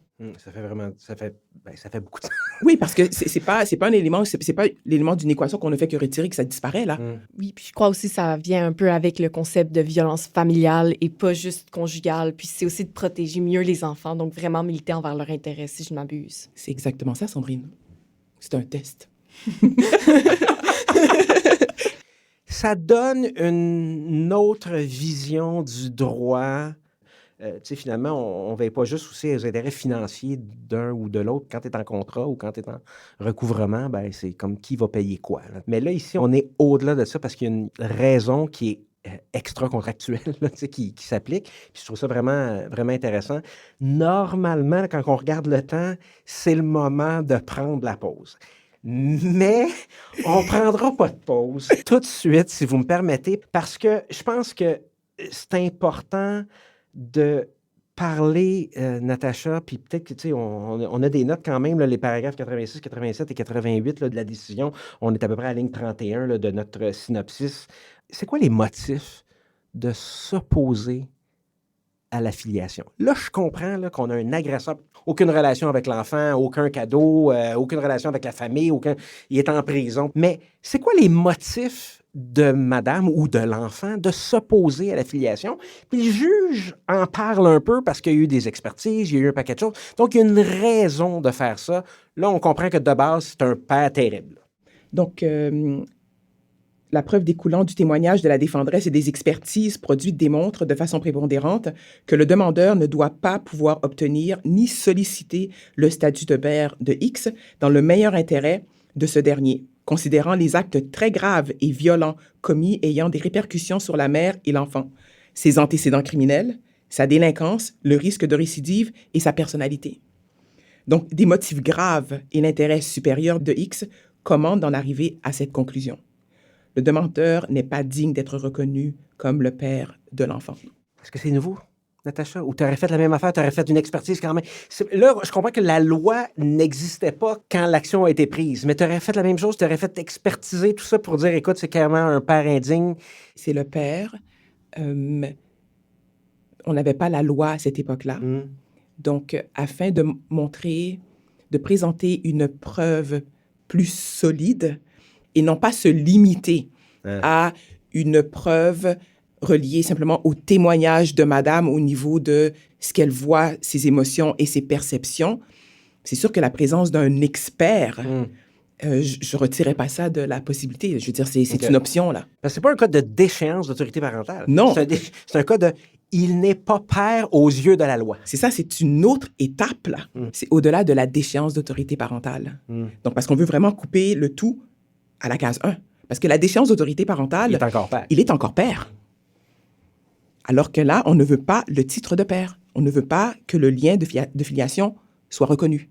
Ça fait beaucoup de temps. Oui, parce que c'est pas un élément, c'est pas l'élément d'une équation qu'on ne fait que retirer, que ça disparaît, là. Oui, puis je crois aussi que ça vient un peu avec le concept de violence familiale et pas juste conjugale. Puis c'est aussi de protéger mieux les enfants, donc vraiment militer envers leur intérêt, si je ne m'abuse. C'est exactement ça, Sandrine. C'est un test. Ça donne une autre vision du droit finalement, on ne veille pas juste aussi aux intérêts financiers d'un ou de l'autre. Quand tu es en contrat ou quand tu es en recouvrement, ben, c'est comme qui va payer quoi. Là. Mais là, ici, on est au-delà de ça parce qu'il y a une raison qui est extra-contractuelle là, qui s'applique. Puis je trouve ça vraiment, vraiment intéressant. Normalement, quand on regarde le temps, c'est le moment de prendre la pause. Mais on ne prendra pas de pause tout de suite, si vous me permettez, parce que je pense que c'est important de parler, Natacha, puis peut-être que, tu sais, on a des notes quand même, là, les paragraphes 86, 87 et 88 là, de la décision. On est à peu près à la ligne 31 là, de notre synopsis. C'est quoi les motifs de s'opposer à la filiation? Là, je comprends là, qu'on a un agresseur, aucune relation avec l'enfant, aucun cadeau, aucune relation avec la famille, il est en prison. Mais c'est quoi les motifs de madame ou de l'enfant de s'opposer à la filiation? Puis le juge en parle un peu parce qu'il y a eu des expertises, il y a eu un paquet de choses. Donc, il y a une raison de faire ça. Là, on comprend que de base, c'est un père terrible. Donc, la preuve découlant du témoignage de la défendresse et des expertises produites démontre de façon prépondérante que le demandeur ne doit pas pouvoir obtenir ni solliciter le statut de père de X dans le meilleur intérêt de ce dernier, considérant les actes très graves et violents commis ayant des répercussions sur la mère et l'enfant, ses antécédents criminels, sa délinquance, le risque de récidive et sa personnalité. Donc, des motifs graves et l'intérêt supérieur de X commandent d'en arriver à cette conclusion. Le demandeur n'est pas digne d'être reconnu comme le père de l'enfant. Est-ce que c'est nouveau, Natacha? Ou tu aurais fait la même affaire, tu aurais fait une expertise quand même? Là, je comprends que la loi n'existait pas quand l'action a été prise, mais tu aurais fait la même chose, tu aurais fait expertiser tout ça pour dire, écoute, c'est carrément un père indigne. C'est le père. On n'avait pas la loi à cette époque-là. Donc, afin de montrer, de présenter une preuve plus solide, et non pas se limiter à une preuve reliée simplement au témoignage de madame au niveau de ce qu'elle voit, ses émotions et ses perceptions. C'est sûr que la présence d'un expert, je ne retirais pas ça de la possibilité. Je veux dire, c'est une option, là. Parce que ce n'est pas un cas de déchéance d'autorité parentale. Non. C'est un cas de « il n'est pas père aux yeux de la loi ». C'est ça, c'est une autre étape, là. C'est au-delà de la déchéance d'autorité parentale. Donc, parce qu'on veut vraiment couper le tout à la case 1. Parce que la déchéance d'autorité parentale... Il est encore père. Il est encore père. Alors que là, on ne veut pas le titre de père. On ne veut pas que le lien de filiation soit reconnu.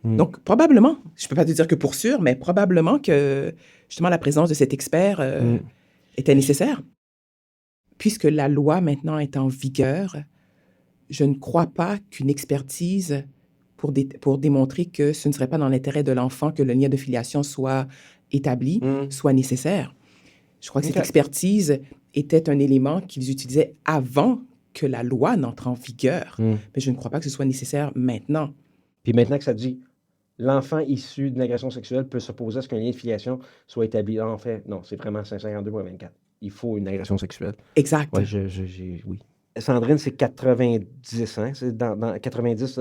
Donc, probablement, je ne peux pas te dire que pour sûr, mais probablement que, justement, la présence de cet expert était nécessaire. Puisque la loi, maintenant, est en vigueur, je ne crois pas qu'une expertise pour démontrer que ce ne serait pas dans l'intérêt de l'enfant que le lien de filiation soit établi, soit nécessaire. Je crois que cette expertise était un élément qu'ils utilisaient avant que la loi n'entre en vigueur. Mais je ne crois pas que ce soit nécessaire maintenant. Puis maintenant que ça dit, l'enfant issu d'une agression sexuelle peut s'opposer à ce qu'un lien de filiation soit établi. En fait, non, c'est vraiment 552.24. Il faut une agression sexuelle. Exact. Ouais, oui. Sandrine, c'est 90, hein? C'est dans 90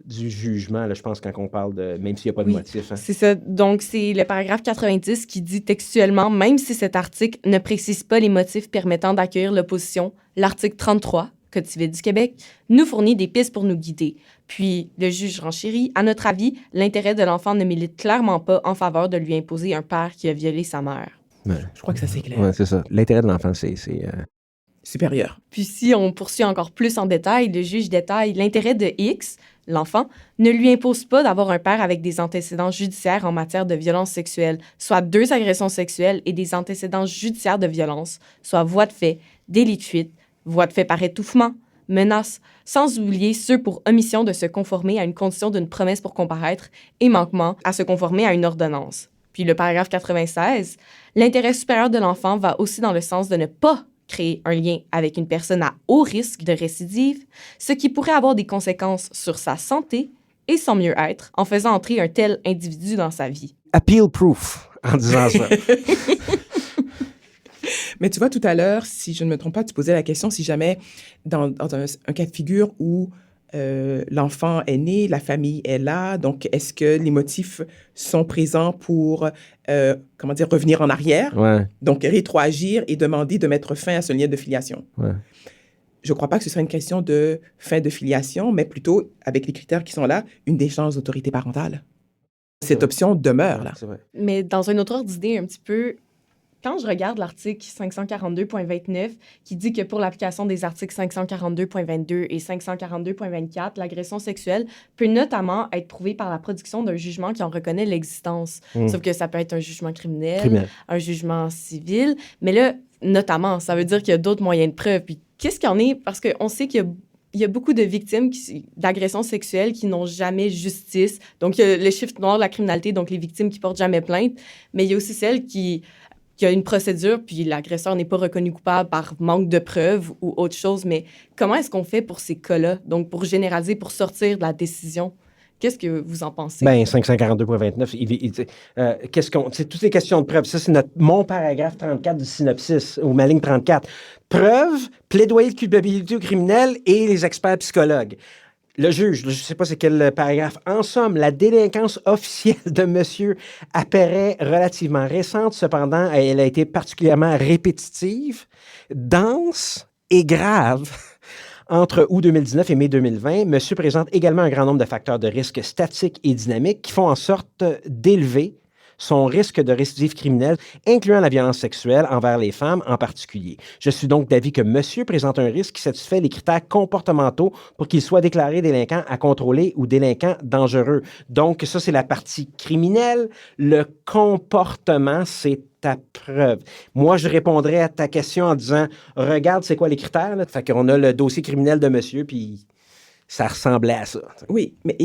du jugement, là, je pense, quand on parle de... Même s'il n'y a pas de motif. Hein. C'est ça. Donc, c'est le paragraphe 90 qui dit textuellement, même si cet article ne précise pas les motifs permettant d'accueillir l'opposition, l'article 33, Code civil du Québec, nous fournit des pistes pour nous guider. Puis, le juge renchérit, à notre avis, l'intérêt de l'enfant ne milite clairement pas en faveur de lui imposer un père qui a violé sa mère. Ouais. Je crois que ça, c'est clair. Oui, c'est ça. L'intérêt de l'enfant, c'est supérieur. Puis si on poursuit encore plus en détail, le juge détaille l'intérêt de X, l'enfant, ne lui impose pas d'avoir un père avec des antécédents judiciaires en matière de violence sexuelle, soit 2 agressions sexuelles et des antécédents judiciaires de violence, soit voie de fait, délit de fuite, voie de fait par étouffement, menace, sans oublier ceux pour omission de se conformer à une condition d'une promesse pour comparaître et manquement à se conformer à une ordonnance. Puis le paragraphe 96, l'intérêt supérieur de l'enfant va aussi dans le sens de ne pas créer un lien avec une personne à haut risque de récidive, ce qui pourrait avoir des conséquences sur sa santé et son mieux-être en faisant entrer un tel individu dans sa vie. Appeal proof en disant ça. Mais tu vois, tout à l'heure, si je ne me trompe pas, tu posais la question si jamais, dans un cas de figure où l'enfant est né, la famille est là, donc est-ce que les motifs sont présents pour, revenir en arrière? Ouais. Donc, rétroagir et demander de mettre fin à ce lien de filiation. Ouais. je ne crois pas que ce soit une question de fin de filiation, mais plutôt, avec les critères qui sont là, une déchéance d'autorité parentale. Cette option demeure là. Mais dans un autre ordre d'idée un petit peu, quand je regarde l'article 542.29 qui dit que pour l'application des articles 542.22 et 542.24, l'agression sexuelle peut notamment être prouvée par la production d'un jugement qui en reconnaît l'existence. Sauf que ça peut être un jugement criminel, un jugement civil. Mais là, notamment, ça veut dire qu'il y a d'autres moyens de preuve. Puis qu'est-ce qu'il y en est? Parce qu'on sait qu'il y a beaucoup de victimes d'agressions sexuelles qui n'ont jamais justice. Donc, il y a le chiffre noir de la criminalité, donc les victimes qui portent jamais plainte. Mais il y a aussi celles qui y a une procédure, puis l'agresseur n'est pas reconnu coupable par manque de preuves ou autre chose. Mais comment est-ce qu'on fait pour ces cas-là? Donc, pour généraliser, pour sortir de la décision? Qu'est-ce que vous en pensez? Bien, 542.29, c'est toutes les questions de preuve. Ça, c'est mon paragraphe 34 du synopsis, ou ma ligne 34. Preuve, plaidoyer de culpabilité au criminel et les experts psychologues. Le juge, je ne sais pas c'est quel paragraphe. En somme, la délinquance officielle de monsieur apparaît relativement récente. Cependant, elle a été particulièrement répétitive, dense et grave. Entre août 2019 et mai 2020, monsieur présente également un grand nombre de facteurs de risque statiques et dynamiques qui font en sorte d'élever son risque de récidive criminelle, incluant la violence sexuelle envers les femmes en particulier. Je suis donc d'avis que monsieur présente un risque qui satisfait les critères comportementaux pour qu'il soit déclaré délinquant à contrôler ou délinquant dangereux. Donc, ça, c'est la partie criminelle. Le comportement, c'est ta preuve. Moi, je répondrais à ta question en disant, regarde, c'est quoi les critères? Là? Fait qu'on a le dossier criminel de monsieur, puis ça ressemblait à ça. Oui, mais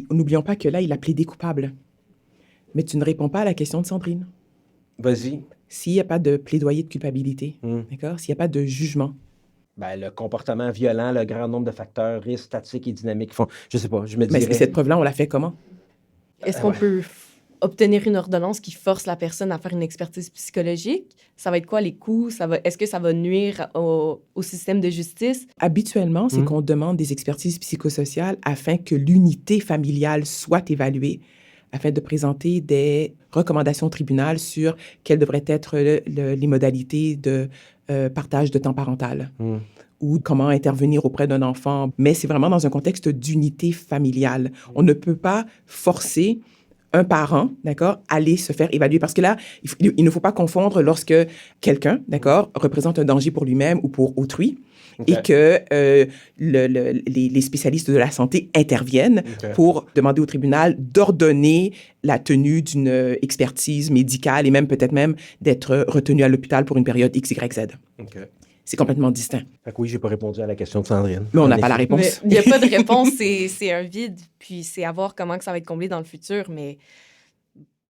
n'oublions pas que là, il a plaidé coupable. Mais tu ne réponds pas à la question de Sandrine. Vas-y. S'il n'y a pas de plaidoyer de culpabilité, d'accord? S'il n'y a pas de jugement. Ben, le comportement violent, le grand nombre de facteurs, risques, statiques et dynamiques font... Je sais pas, je me dirais... Mais cette preuve-là, on la fait comment? Est-ce qu'on peut obtenir une ordonnance qui force la personne à faire une expertise psychologique? Ça va être quoi les coûts? Est-ce que ça va nuire au système de justice? Habituellement, c'est qu'on demande des expertises psychosociales afin que l'unité familiale soit évaluée, afin de présenter des recommandations au tribunal sur quelles devraient être les modalités de partage de temps parental ou comment intervenir auprès d'un enfant. Mais c'est vraiment dans un contexte d'unité familiale. On ne peut pas forcer un parent, d'accord, aller se faire évaluer. Parce que là, il ne faut pas confondre lorsque quelqu'un, d'accord, représente un danger pour lui-même ou pour autrui. Okay. Et que les spécialistes de la santé interviennent pour demander au tribunal d'ordonner la tenue d'une expertise médicale et même peut-être même d'être retenu à l'hôpital pour une période X, Y, Z. C'est complètement distinct. Fait que oui, je n'ai pas répondu à la question de Sandrine. Mais on n'a pas la réponse. Il n'y a pas de réponse, c'est un vide, puis c'est à voir comment que ça va être comblé dans le futur, mais...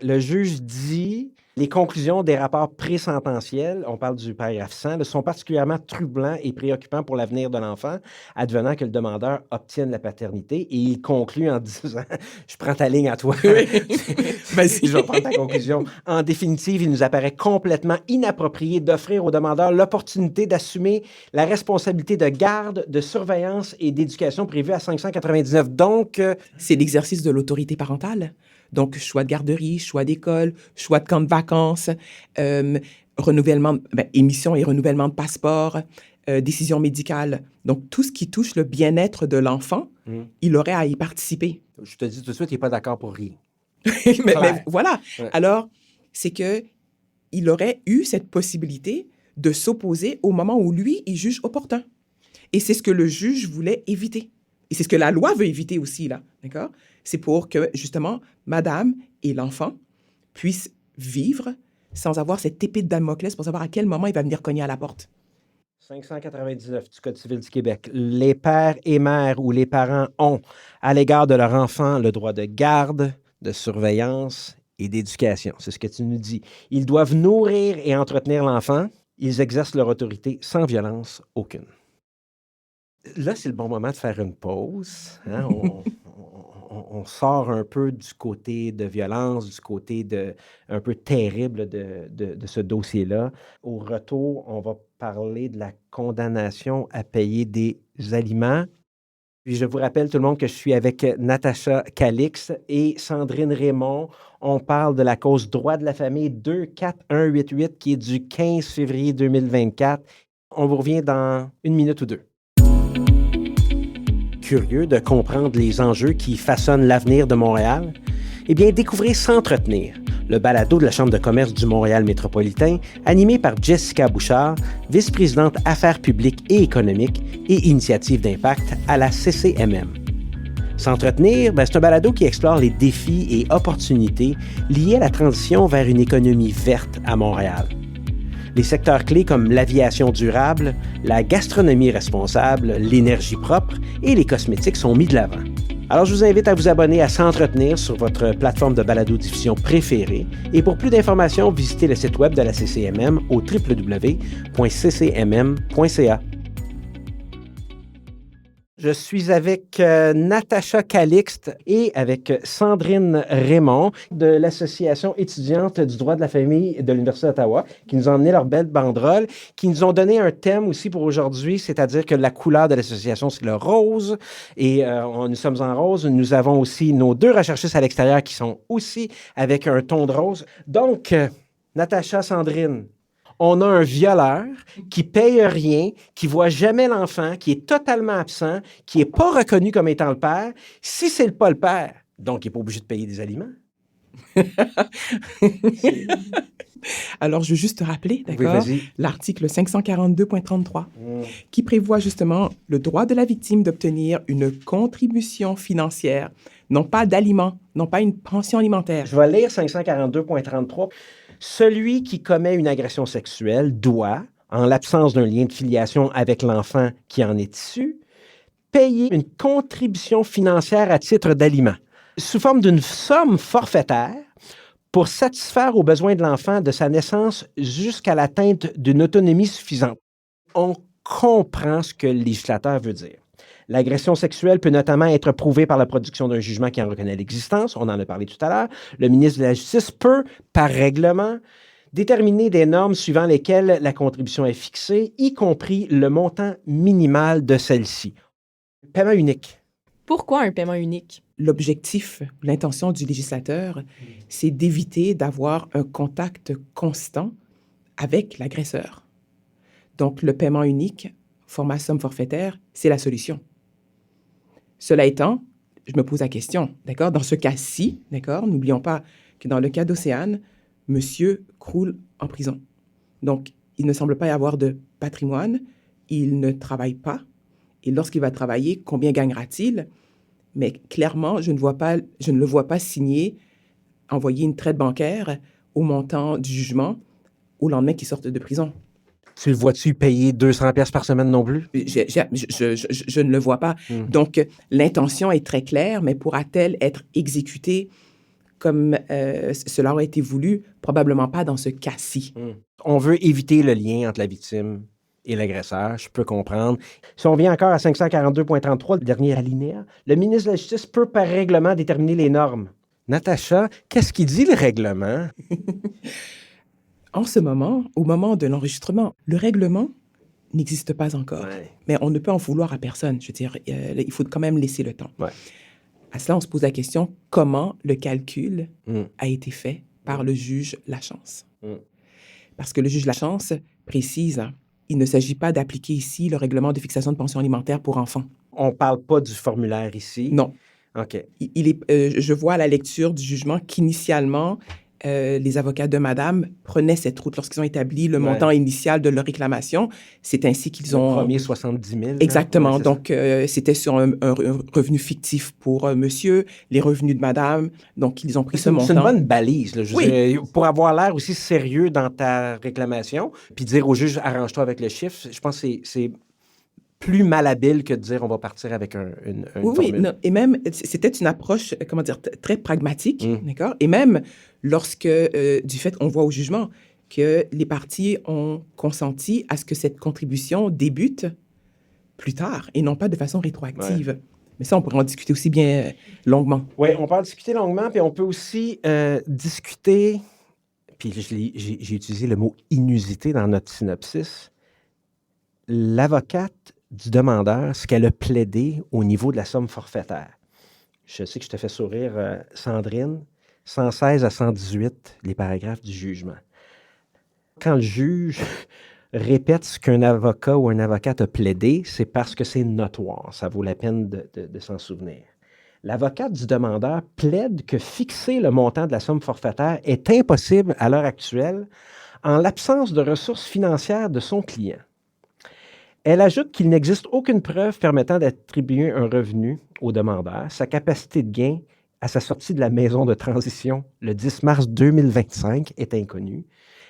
Le juge dit les conclusions des rapports présententiels, on parle du paragraphe 100, sont particulièrement troublants et préoccupants pour l'avenir de l'enfant, advenant que le demandeur obtienne la paternité. Et il conclut en disant, je prends ta ligne à toi, vas-y, je vais prendre ta conclusion. En définitive, il nous apparaît complètement inapproprié d'offrir au demandeur l'opportunité d'assumer la responsabilité de garde, de surveillance et d'éducation prévue à 599. Donc, c'est l'exercice de l'autorité parentale. Donc, choix de garderie, choix d'école, choix de camp de vacances, renouvellement, émission et renouvellement de passeport, décision médicale. Donc, tout ce qui touche le bien-être de l'enfant, il aurait à y participer. Je te dis tout de suite, il n'est pas d'accord pour rien. mais voilà. Ouais. Alors, c'est qu'il aurait eu cette possibilité de s'opposer au moment où lui, il juge opportun. Et c'est ce que le juge voulait éviter. Et c'est ce que la loi veut éviter aussi, là, d'accord? C'est pour que, justement, madame et l'enfant puissent vivre sans avoir cette épée de Damoclès pour savoir à quel moment il va venir cogner à la porte. 599 du Code civil du Québec. Les pères et mères ou les parents ont, à l'égard de leur enfant, le droit de garde, de surveillance et d'éducation. C'est ce que tu nous dis. Ils doivent nourrir et entretenir l'enfant. Ils exercent leur autorité sans violence aucune. Là, c'est le bon moment de faire une pause. Hein? On sort un peu du côté de violence, du côté un peu terrible de ce dossier-là. Au retour, on va parler de la condamnation à payer des aliments. Puis je vous rappelle tout le monde que je suis avec Natacha Calix et Sandrine Raymond. On parle de la cause droit de la famille 24188 qui est du 15 février 2024. On vous revient dans une minute ou deux. curieux de comprendre les enjeux qui façonnent l'avenir de Montréal? Eh bien, découvrez S'entretenir, le balado de la Chambre de commerce du Montréal métropolitain, animé par Jessica Bouchard, vice-présidente Affaires publiques et économiques et initiatives d'impact à la CCMM. S'entretenir, c'est un balado qui explore les défis et opportunités liés à la transition vers une économie verte à Montréal. Les secteurs clés comme l'aviation durable, la gastronomie responsable, l'énergie propre et les cosmétiques sont mis de l'avant. Alors, je vous invite à vous abonner à S'entretenir sur votre plateforme de balado-diffusion préférée et pour plus d'informations, visitez le site web de la CCMM au www.ccmm.ca. Je suis avec Natacha Calixte et avec Sandrine Raymond de l'Association étudiante du droit de la famille de l'Université d'Ottawa qui nous ont emmené leur belle banderole, qui nous ont donné un thème aussi pour aujourd'hui, c'est-à-dire que la couleur de l'association, c'est le rose et nous sommes en rose. Nous avons aussi nos deux recherchistes à l'extérieur qui sont aussi avec un ton de rose. Donc, Natacha, Sandrine, on a un violeur qui paye rien, qui voit jamais l'enfant, qui est totalement absent, qui n'est pas reconnu comme étant le père. Si c'est pas le père, donc il n'est pas obligé de payer des aliments. Alors, je veux juste te rappeler, d'accord, Oui, l'article 542.33 qui prévoit justement le droit de la victime d'obtenir une contribution financière, non pas d'aliments, non pas une pension alimentaire. Je vais lire 542.33. Celui qui commet une agression sexuelle doit, en l'absence d'un lien de filiation avec l'enfant qui en est issu, payer une contribution financière à titre d'aliment, sous forme d'une somme forfaitaire pour satisfaire aux besoins de l'enfant de sa naissance jusqu'à l'atteinte d'une autonomie suffisante. On comprend ce que le législateur veut dire. L'agression sexuelle peut notamment être prouvée par la production d'un jugement qui en reconnaît l'existence. On en a parlé tout à l'heure. Le ministre de la Justice peut, par règlement, déterminer des normes suivant lesquelles la contribution est fixée, y compris le montant minimal de celle-ci. Paiement unique. Pourquoi un paiement unique? L'objectif, l'intention du législateur, c'est d'éviter d'avoir un contact constant avec l'agresseur. Donc, le paiement unique, format somme forfaitaire, c'est la solution. Cela étant, je me pose la question, d'accord? Dans ce cas-ci, d'accord, n'oublions pas que dans le cas d'Océane, monsieur croule en prison. Donc, il ne semble pas y avoir de patrimoine, il ne travaille pas, et lorsqu'il va travailler, combien gagnera-t-il? Mais clairement, je ne le vois pas signer, envoyer une traite bancaire au montant du jugement au lendemain qu'il sorte de prison. Tu le vois-tu payer 200 pièces par semaine non plus? Je ne le vois pas. Donc, l'intention est très claire, mais pourra-t-elle être exécutée comme cela aurait été voulu? Probablement pas dans ce cas-ci. On veut éviter le lien entre la victime et l'agresseur, je peux comprendre. Si on vient encore à 542.33, le dernier alinéa, le ministre de la Justice peut par règlement déterminer les normes. Natacha, qu'est-ce qu'il dit le règlement? En ce moment, au moment de l'enregistrement, le règlement n'existe pas encore. Ouais. Mais on ne peut en vouloir à personne. Je veux dire, il faut quand même laisser le temps. Ouais. À cela, on se pose la question, comment le calcul a été fait par le juge Lachance? Parce que le juge Lachance précise, il ne s'agit pas d'appliquer ici le règlement de fixation de pension alimentaire pour enfants. On ne parle pas du formulaire ici? Non. OK. Je vois à la lecture du jugement qu'initialement, les avocats de madame prenaient cette route lorsqu'ils ont établi le montant initial de leur réclamation. C'est ainsi qu'ils ont... Le premier 70 000. Exactement. Ouais, donc, c'était sur un revenu fictif pour monsieur, les revenus de madame. Donc, ils ont pris ce montant. C'est une bonne balise. Là, pour avoir l'air aussi sérieux dans ta réclamation, puis dire au juge, arrange-toi avec le chiffre, je pense que c'est plus malhabile que de dire on va partir avec une formule. Oui, non, et même, c'était une approche, comment dire, très pragmatique, d'accord? Et même lorsque, du fait, on voit au jugement que les parties ont consenti à ce que cette contribution débute plus tard et non pas de façon rétroactive. Ouais. Mais ça, on pourrait en discuter aussi bien longuement. Oui, on peut en discuter longuement, puis on peut aussi discuter, puis j'ai utilisé le mot inusité dans notre synopsis, l'avocate du demandeur, ce qu'elle a plaidé au niveau de la somme forfaitaire. Je sais que je te fais sourire, Sandrine. 116 à 118, les paragraphes du jugement. Quand le juge répète ce qu'un avocat ou un avocate a plaidé, c'est parce que c'est notoire. Ça vaut la peine de s'en souvenir. L'avocate du demandeur plaide que fixer le montant de la somme forfaitaire est impossible à l'heure actuelle en l'absence de ressources financières de son client. Elle ajoute qu'il n'existe aucune preuve permettant d'attribuer un revenu au demandeur. Sa capacité de gain à sa sortie de la maison de transition le 10 mars 2025 est inconnue.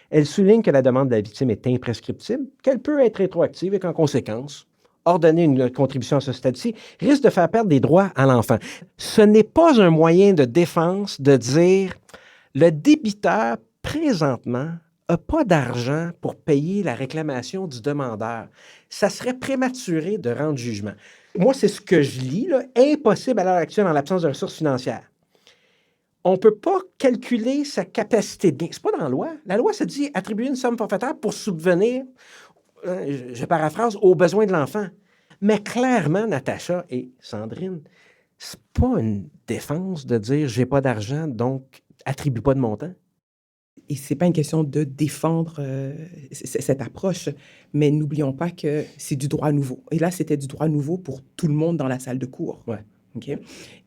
Elle souligne que la demande de la victime est imprescriptible, qu'elle peut être rétroactive et qu'en conséquence, ordonner une contribution à ce stade-ci risque de faire perdre des droits à l'enfant. Ce n'est pas un moyen de défense de dire le débiteur, présentement, n'a pas d'argent pour payer la réclamation du demandeur. Ça serait prématuré de rendre jugement. Moi, c'est ce que je lis, là, impossible à l'heure actuelle en l'absence de ressources financières. On ne peut pas calculer sa capacité de gain. Ce n'est pas dans la loi. La loi se dit attribuer une somme forfaitaire pour subvenir, je paraphrase, aux besoins de l'enfant. Mais clairement, Natacha et Sandrine, ce n'est pas une défense de dire j'ai pas d'argent, donc attribue pas de montant. Et ce n'est pas une question de défendre cette approche, mais n'oublions pas que c'est du droit nouveau. Et là, c'était du droit nouveau pour tout le monde dans la salle de cours. Ouais. Okay?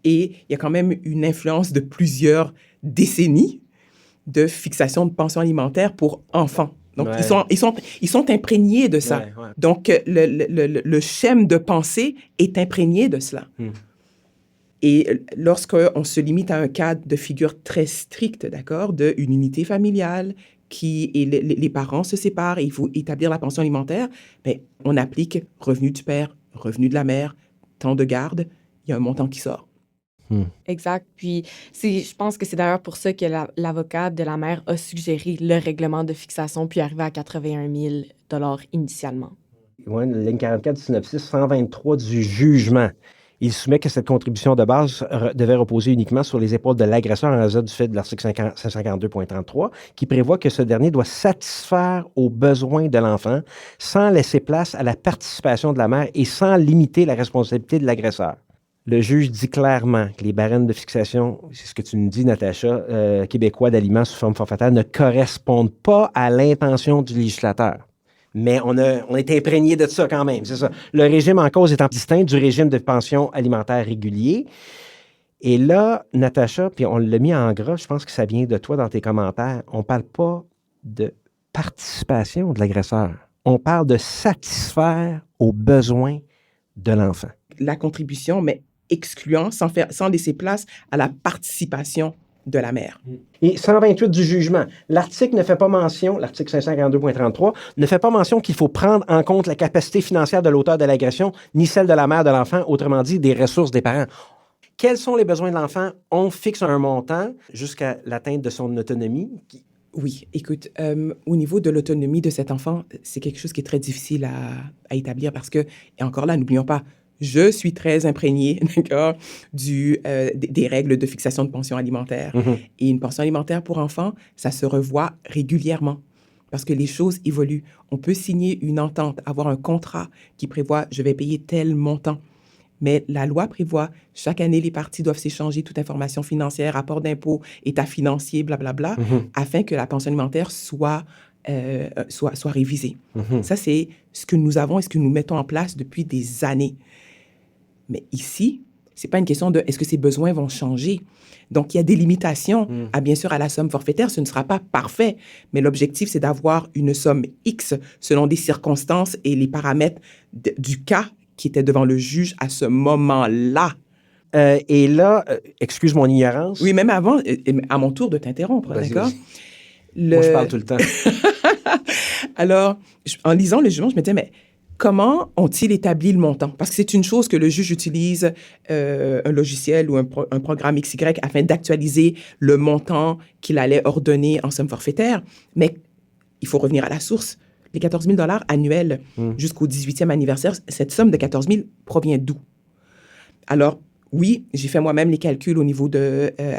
Et il y a quand même une influence de plusieurs décennies de fixation de pension alimentaire pour enfants. Donc, ouais. ils sont imprégnés de ça. Ouais, ouais. Donc, le schème de pensée est imprégné de cela. Et lorsqu'on se limite à un cadre de figure très strict, d'accord, d'une unité familiale, et les parents se séparent et il faut établir la pension alimentaire, bien, on applique revenu du père, revenu de la mère, temps de garde, il y a un montant qui sort. Exact. Puis, je pense que c'est d'ailleurs pour ça que l'avocate de la mère a suggéré le règlement de fixation, puis arrivé à 81 000 $ initialement. Oui, la ligne 44 du synopsis 123 du jugement. Il soumet que cette contribution de base devait reposer uniquement sur les épaules de l'agresseur en raison du fait de l'article 552.33, qui prévoit que ce dernier doit satisfaire aux besoins de l'enfant sans laisser place à la participation de la mère et sans limiter la responsabilité de l'agresseur. Le juge dit clairement que les barèmes de fixation, c'est ce que tu nous dis, Natacha, québécois d'aliments sous forme forfaitaire, ne correspondent pas à l'intention du législateur. Mais on est imprégné de ça quand même, c'est ça. Le régime en cause étant distinct du régime de pension alimentaire régulier. Et là, Natacha, puis on l'a mis en gras, je pense que ça vient de toi dans tes commentaires, on ne parle pas de participation de l'agresseur. On parle de satisfaire aux besoins de l'enfant. La contribution, mais excluant, sans laisser place à la participation de la mère. Et 128 du jugement, l'article ne fait pas mention, l'article 542.33, ne fait pas mention qu'il faut prendre en compte la capacité financière de l'auteur de l'agression, ni celle de la mère de l'enfant, autrement dit, des ressources des parents. Quels sont les besoins de l'enfant? On fixe un montant jusqu'à l'atteinte de son autonomie. Oui, écoute, au niveau de l'autonomie de cet enfant, c'est quelque chose qui est très difficile à établir parce que, et encore là, n'oublions pas, je suis très imprégnée, d'accord, des règles de fixation de pension alimentaire. Et une pension alimentaire pour enfants, ça se revoit régulièrement parce que les choses évoluent. On peut signer une entente, avoir un contrat qui prévoit « je vais payer tel montant ». Mais la loi prévoit, chaque année, les parties doivent s'échanger toute information financière, rapport d'impôt, état financier, blablabla, afin que la pension alimentaire soit révisée. Ça, c'est ce que nous avons et ce que nous mettons en place depuis des années. Mais ici, ce n'est pas une question de est-ce que ces besoins vont changer. Donc, il y a des limitations bien sûr, à la somme forfaitaire. Ce ne sera pas parfait, mais l'objectif, c'est d'avoir une somme X selon des circonstances et les paramètres du cas qui était devant le juge à ce moment-là. Et là, excuse mon ignorance. Oui, même avant, à mon tour de t'interrompre, d'accord? Moi, je parle tout le temps. Alors, en lisant le jugement, je me disais, mais comment ont-ils établi le montant? Parce que c'est une chose que le juge utilise un logiciel ou un programme XY afin d'actualiser le montant qu'il allait ordonner en somme forfaitaire, mais il faut revenir à la source. Les 14 000 $ annuels jusqu'au 18e anniversaire, cette somme de 14 000 provient d'où? Alors, oui, j'ai fait moi-même les calculs au niveau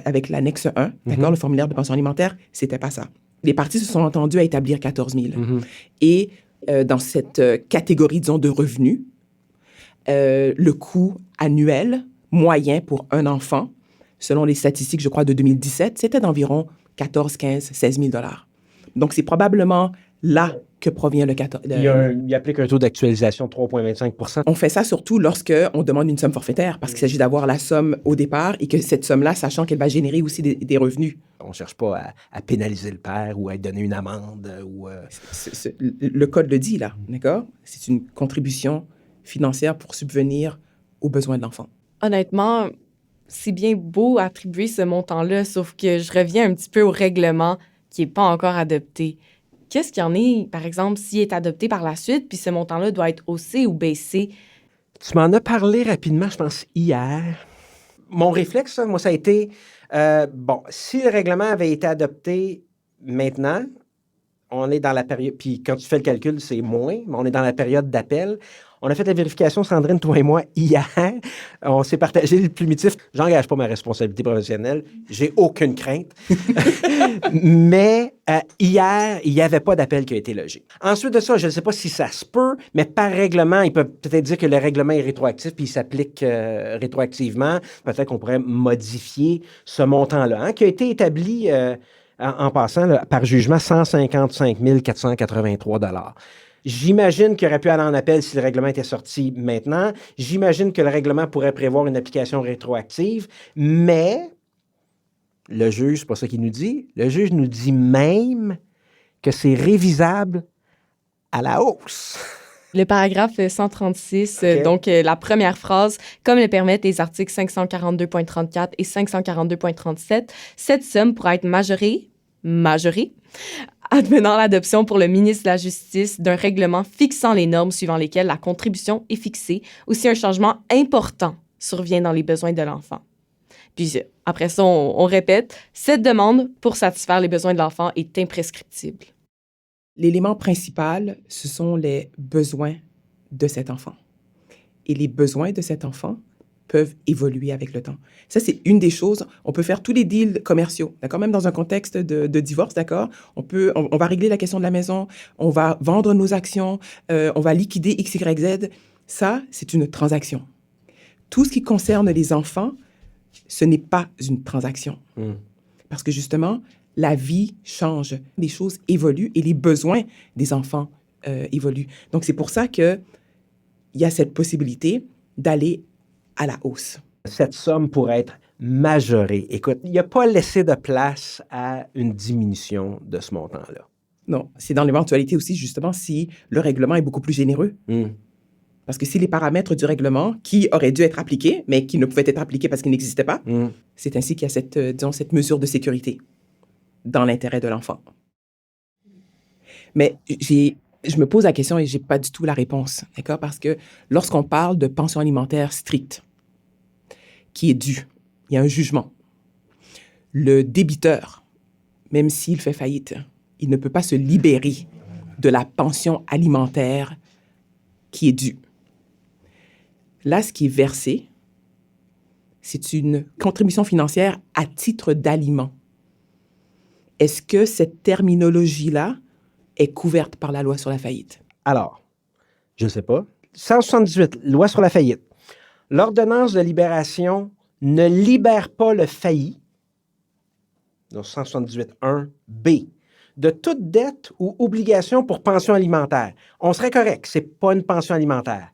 avec l'annexe 1, d'accord, le formulaire de pension alimentaire, c'était pas ça. Les parties se sont entendues à établir 14 000. Et dans cette catégorie, disons, de revenus, le coût annuel moyen pour un enfant, selon les statistiques, je crois, de 2017, c'était d'environ 14, 15, 16 000 $. Donc, c'est probablement là que provient le 14. Il applique un taux d'actualisation de 3,25 %. On fait ça surtout lorsqu'on demande une somme forfaitaire, parce qu'il s'agit d'avoir la somme au départ et que cette somme-là, sachant qu'elle va générer aussi des revenus. On ne cherche pas à pénaliser le père ou à lui donner une amende. Le code le dit, là, d'accord? C'est une contribution financière pour subvenir aux besoins de l'enfant. Honnêtement, c'est bien beau attribuer ce montant-là, sauf que je reviens un petit peu au règlement qui n'est pas encore adopté. Qu'est-ce qu'il y en est, par exemple, s'il est adopté par la suite, puis ce montant-là doit être haussé ou baissé? Tu m'en as parlé rapidement, je pense, hier. Mon réflexe, moi, ça a été, si le règlement avait été adopté maintenant, on est dans la période, puis quand tu fais le calcul, c'est moins, mais on est dans la période d'appel. On a fait la vérification, Sandrine, toi et moi, hier. On s'est partagé le plumitif. J'engage pas ma responsabilité professionnelle. J'ai aucune crainte. Mais hier, il n'y avait pas d'appel qui a été logé. Ensuite de ça, je ne sais pas si ça se peut, mais par règlement, ils peuvent peut-être dire que le règlement est rétroactif puis il s'applique rétroactivement. Peut-être qu'on pourrait modifier ce montant-là, qui a été établi en passant là, par jugement 155 483 $. J'imagine qu'il aurait pu aller en appel si le règlement était sorti maintenant. J'imagine que le règlement pourrait prévoir une application rétroactive, mais le juge, c'est pas ça qu'il nous dit. Le juge nous dit même que c'est révisable à la hausse. Le paragraphe 136, Okay. donc la première phrase, comme le permettent les articles 542.34 et 542.37, cette somme pourra être majorée, advenant l'adoption pour le ministre de la Justice d'un règlement fixant les normes suivant lesquelles la contribution est fixée ou si un changement important survient dans les besoins de l'enfant. Puis après ça, on répète, cette demande pour satisfaire les besoins de l'enfant est imprescriptible. L'élément principal, ce sont les besoins de cet enfant. Et les besoins de cet enfant peuvent évoluer avec le temps. Ça, c'est une des choses. On peut faire tous les deals commerciaux, d'accord? Même dans un contexte de divorce, d'accord? On va régler la question de la maison, on va vendre nos actions, on va liquider X, Y, Z. Ça, c'est une transaction. Tout ce qui concerne les enfants, ce n'est pas une transaction. Parce que justement, la vie change, les choses évoluent et les besoins des enfants évoluent. Donc, c'est pour ça qu'il y a cette possibilité d'aller à la hausse. Cette somme pourrait être majorée. Écoute, il n'y a pas laissé de place à une diminution de ce montant-là. Non, c'est dans l'éventualité aussi, justement, si le règlement est beaucoup plus généreux. Parce que si les paramètres du règlement, qui auraient dû être appliqués, mais qui ne pouvaient être appliqués parce qu'ils n'existaient pas, c'est ainsi qu'il y a cette mesure de sécurité dans l'intérêt de l'enfant. Mais je me pose la question et je n'ai pas du tout la réponse, d'accord? Parce que lorsqu'on parle de pension alimentaire stricte, qui est due, il y a un jugement. Le débiteur, même s'il fait faillite, il ne peut pas se libérer de la pension alimentaire qui est due. Là, ce qui est versé, c'est une contribution financière à titre d'aliment. Est-ce que cette terminologie-là est couverte par la loi sur la faillite? Alors, je ne sais pas. 178, loi sur la faillite. L'ordonnance de libération ne libère pas le failli, donc 178.1b, de toute dette ou obligation pour pension alimentaire. On serait correct, ce n'est pas une pension alimentaire.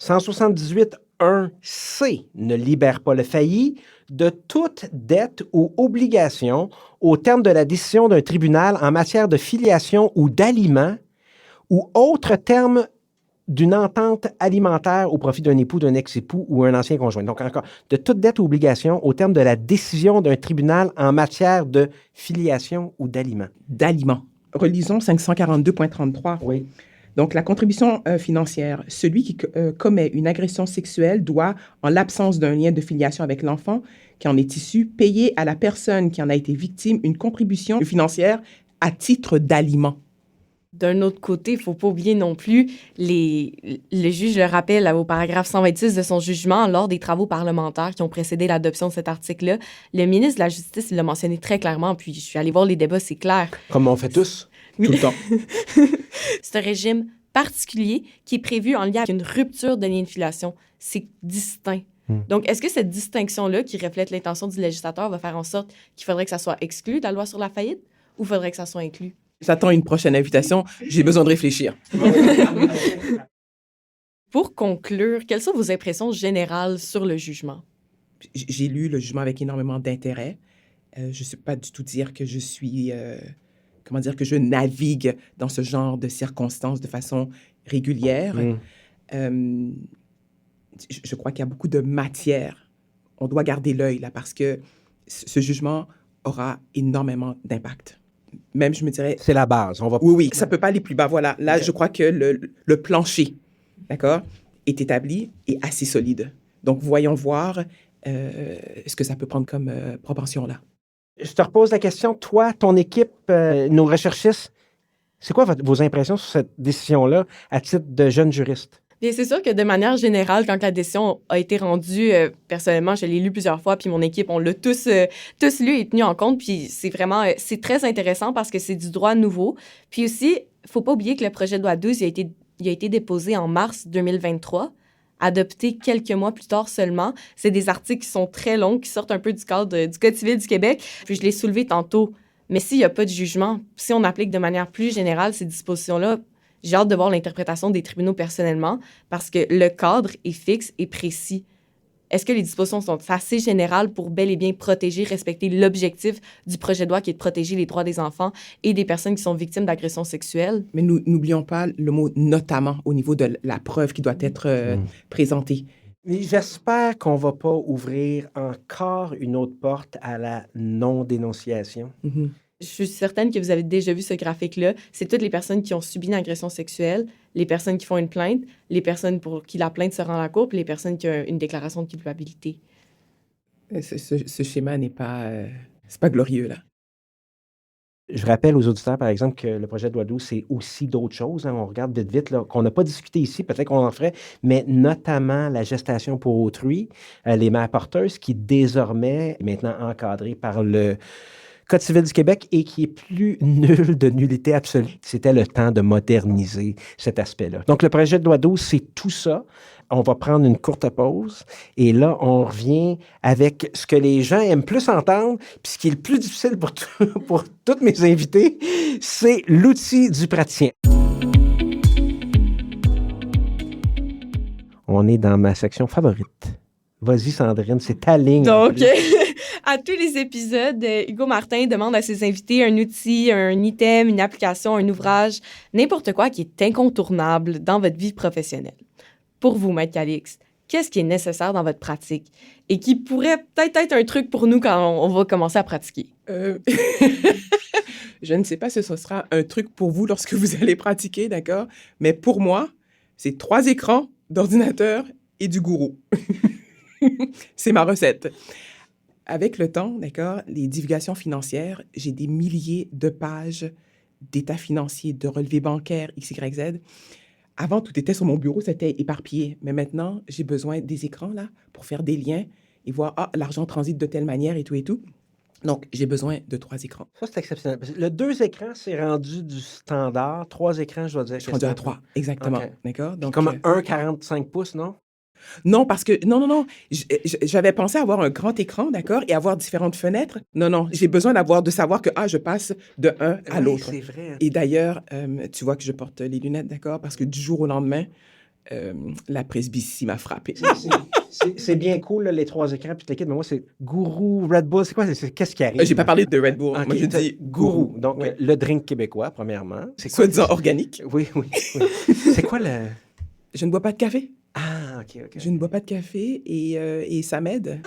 178.1c ne libère pas le failli de toute dette ou obligation au terme de la décision d'un tribunal en matière de filiation ou d'aliment ou autre terme d'une entente alimentaire au profit d'un époux, d'un ex-époux ou un ancien conjoint. Donc, encore, de toute dette ou obligation au terme de la décision d'un tribunal en matière de filiation ou d'aliment. D'aliment. Relisons 542.33. Oui. Donc, la contribution financière. Celui qui commet une agression sexuelle doit, en l'absence d'un lien de filiation avec l'enfant qui en est issu, payer à la personne qui en a été victime une contribution financière à titre d'aliment. D'un autre côté, il ne faut pas oublier non plus, le juge le rappelle au paragraphe 126 de son jugement, lors des travaux parlementaires qui ont précédé l'adoption de cet article-là, le ministre de la Justice l'a mentionné très clairement, puis je suis allée voir les débats, c'est clair. Comme on fait tous, Oui. tout le temps. C'est un régime particulier qui est prévu en lien avec une rupture de lien de filiation. C'est distinct. Donc, est-ce que cette distinction-là, qui reflète l'intention du législateur, va faire en sorte qu'il faudrait que ça soit exclu de la loi sur la faillite ou faudrait que ça soit inclus? J'attends une prochaine invitation. J'ai besoin de réfléchir. Pour conclure, quelles sont vos impressions générales sur le jugement? J'ai lu le jugement avec énormément d'intérêt. Je ne sais pas du tout dire que je suis... comment dire, que je navigue dans ce genre de circonstances de façon régulière. Je crois qu'il y a beaucoup de matière. On doit garder l'œil là parce que ce jugement aura énormément d'impact. Même, je me dirais... C'est la base. On va... Oui, ça ne peut pas aller plus bas. Voilà. Là, okay. Je crois que le plancher, d'accord, est établi et assez solide. Donc, voyons voir ce que ça peut prendre comme proportion là. Je te repose la question. Toi, ton équipe, nos recherchistes, c'est quoi vos impressions sur cette décision-là à titre de jeune juriste? Bien, c'est sûr que de manière générale, quand la décision a été rendue, personnellement, je l'ai lu plusieurs fois, puis mon équipe, on l'a tous lu et tenu en compte, puis c'est vraiment, c'est très intéressant parce que c'est du droit nouveau. Puis aussi, il ne faut pas oublier que le projet de loi 12, il a été déposé en mars 2023, adopté quelques mois plus tard seulement. C'est des articles qui sont très longs, qui sortent un peu du cadre du Code civil du Québec, puis je l'ai soulevé tantôt. Mais s'il n'y a pas de jugement, si on applique de manière plus générale ces dispositions-là, j'ai hâte de voir l'interprétation des tribunaux personnellement parce que le cadre est fixe et précis. Est-ce que les dispositions sont assez générales pour bel et bien protéger, respecter l'objectif du projet de loi qui est de protéger les droits des enfants et des personnes qui sont victimes d'agressions sexuelles? Mais nous n'oublions pas le mot « notamment » au niveau de la preuve qui doit être présentée. Mais j'espère qu'on ne va pas ouvrir encore une autre porte à la non-dénonciation. Mm-hmm. Je suis certaine que vous avez déjà vu ce graphique-là. C'est toutes les personnes qui ont subi une agression sexuelle, les personnes qui font une plainte, les personnes pour qui la plainte se rend à la cour, puis les personnes qui ont une déclaration de culpabilité. Ce schéma n'est pas... c'est pas glorieux, là. Je rappelle aux auditeurs, par exemple, que le projet de loi 12, c'est aussi d'autres choses. Hein. On regarde vite, là, qu'on n'a pas discuté ici, peut-être qu'on en ferait, mais notamment la gestation pour autrui, les mères porteuses, qui désormais est maintenant encadrée par le Code civil du Québec et qui est plus nul de nullité absolue. C'était le temps de moderniser cet aspect-là. Donc, le projet de loi 12, c'est tout ça. On va prendre une courte pause et là, on revient avec ce que les gens aiment plus entendre, puis ce qui est le plus difficile pour tous mes invités, c'est l'outil du praticien. On est dans ma section favorite. Vas-y, Sandrine, c'est ta ligne. Donc, à tous les épisodes, Hugo Martin demande à ses invités un outil, un item, une application, un ouvrage, n'importe quoi qui est incontournable dans votre vie professionnelle. Pour vous, Maître Calixte, qu'est-ce qui est nécessaire dans votre pratique et qui pourrait peut-être être un truc pour nous quand on va commencer à pratiquer? Je ne sais pas si ce sera un truc pour vous lorsque vous allez pratiquer, d'accord? Mais pour moi, c'est 3 écrans d'ordinateur et du gourou. C'est ma recette. Avec le temps, d'accord, les divulgations financières, j'ai des milliers de pages d'états financiers, de relevés bancaires, XYZ. Avant, tout était sur mon bureau, c'était éparpillé. Mais maintenant, j'ai besoin des écrans, là, pour faire des liens et voir, l'argent transite de telle manière et tout et tout. Donc, j'ai besoin de 3 écrans. Ça, c'est exceptionnel. Le 2 écrans, c'est rendu du standard. 3 écrans, je dois dire. Je suis rendu à 3, exactement. Okay. D'accord? Donc, comme un 45 pouces, non? Non, parce que... Non. J'avais pensé avoir un grand écran, d'accord, et avoir différentes fenêtres. Non. J'ai besoin de savoir que, je passe de un à l'autre. C'est vrai. Et d'ailleurs, tu vois que je porte les lunettes, d'accord, parce que du jour au lendemain, la presbytie m'a frappé. C'est bien cool, là, les 3 écrans, puis l'équipe, mais moi, c'est Gourou, Red Bull. C'est quoi? Qu'est-ce qui arrive? J'ai pas parlé de Red Bull. Okay, moi, je dis Gourou. Donc, oui. Le drink québécois, premièrement. C'est quoi? Soi-disant organique. Oui. C'est quoi le... Je ne bois pas de café. Ah, OK. Je ne bois pas de café et ça m'aide.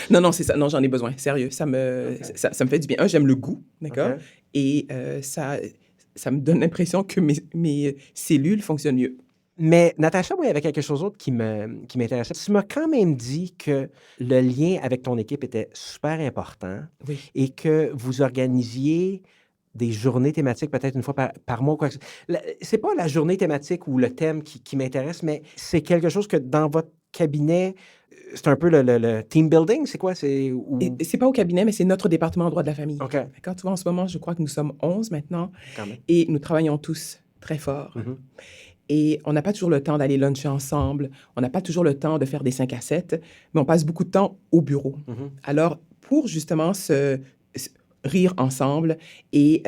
Non, c'est ça. Non, j'en ai besoin. Sérieux, ça me fait du bien. J'aime le goût, d'accord? Okay. Et ça me donne l'impression que mes cellules fonctionnent mieux. Mais Natacha, moi, il y avait quelque chose d'autre qui m'intéressait. Tu m'as quand même dit que le lien avec ton équipe était super important. Oui. Et que vous organisiez des journées thématiques peut-être une fois par mois. C'est pas la journée thématique ou le thème qui m'intéresse, mais c'est quelque chose que dans votre cabinet, c'est un peu le team building, c'est quoi? C'est pas au cabinet, mais c'est notre département en droit de la famille. Okay. D'accord? Tu vois, en ce moment, je crois que nous sommes 11 maintenant et nous travaillons tous très fort. Mm-hmm. Et on n'a pas toujours le temps d'aller luncher ensemble, on n'a pas toujours le temps de faire des 5 à 7, mais on passe beaucoup de temps au bureau. Mm-hmm. Alors, pour justement rire ensemble et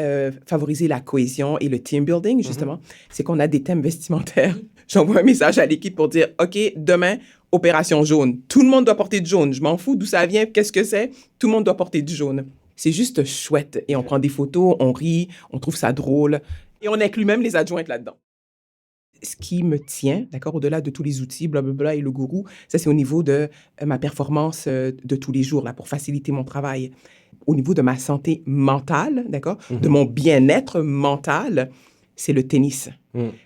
favoriser la cohésion et le team building, justement, c'est qu'on a des thèmes vestimentaires. J'envoie un message à l'équipe pour dire, OK, demain, opération jaune. Tout le monde doit porter du jaune. Je m'en fous d'où ça vient, qu'est-ce que c'est. Tout le monde doit porter du jaune. C'est juste chouette. Et on prend des photos, on rit, on trouve ça drôle. Et on inclut même les adjointes là-dedans. Ce qui me tient, d'accord, au-delà de tous les outils, blablabla, et le gourou, ça, c'est au niveau de ma performance de tous les jours, là, pour faciliter mon travail. Au niveau de ma santé mentale, d'accord, de mon bien-être mental, c'est le tennis.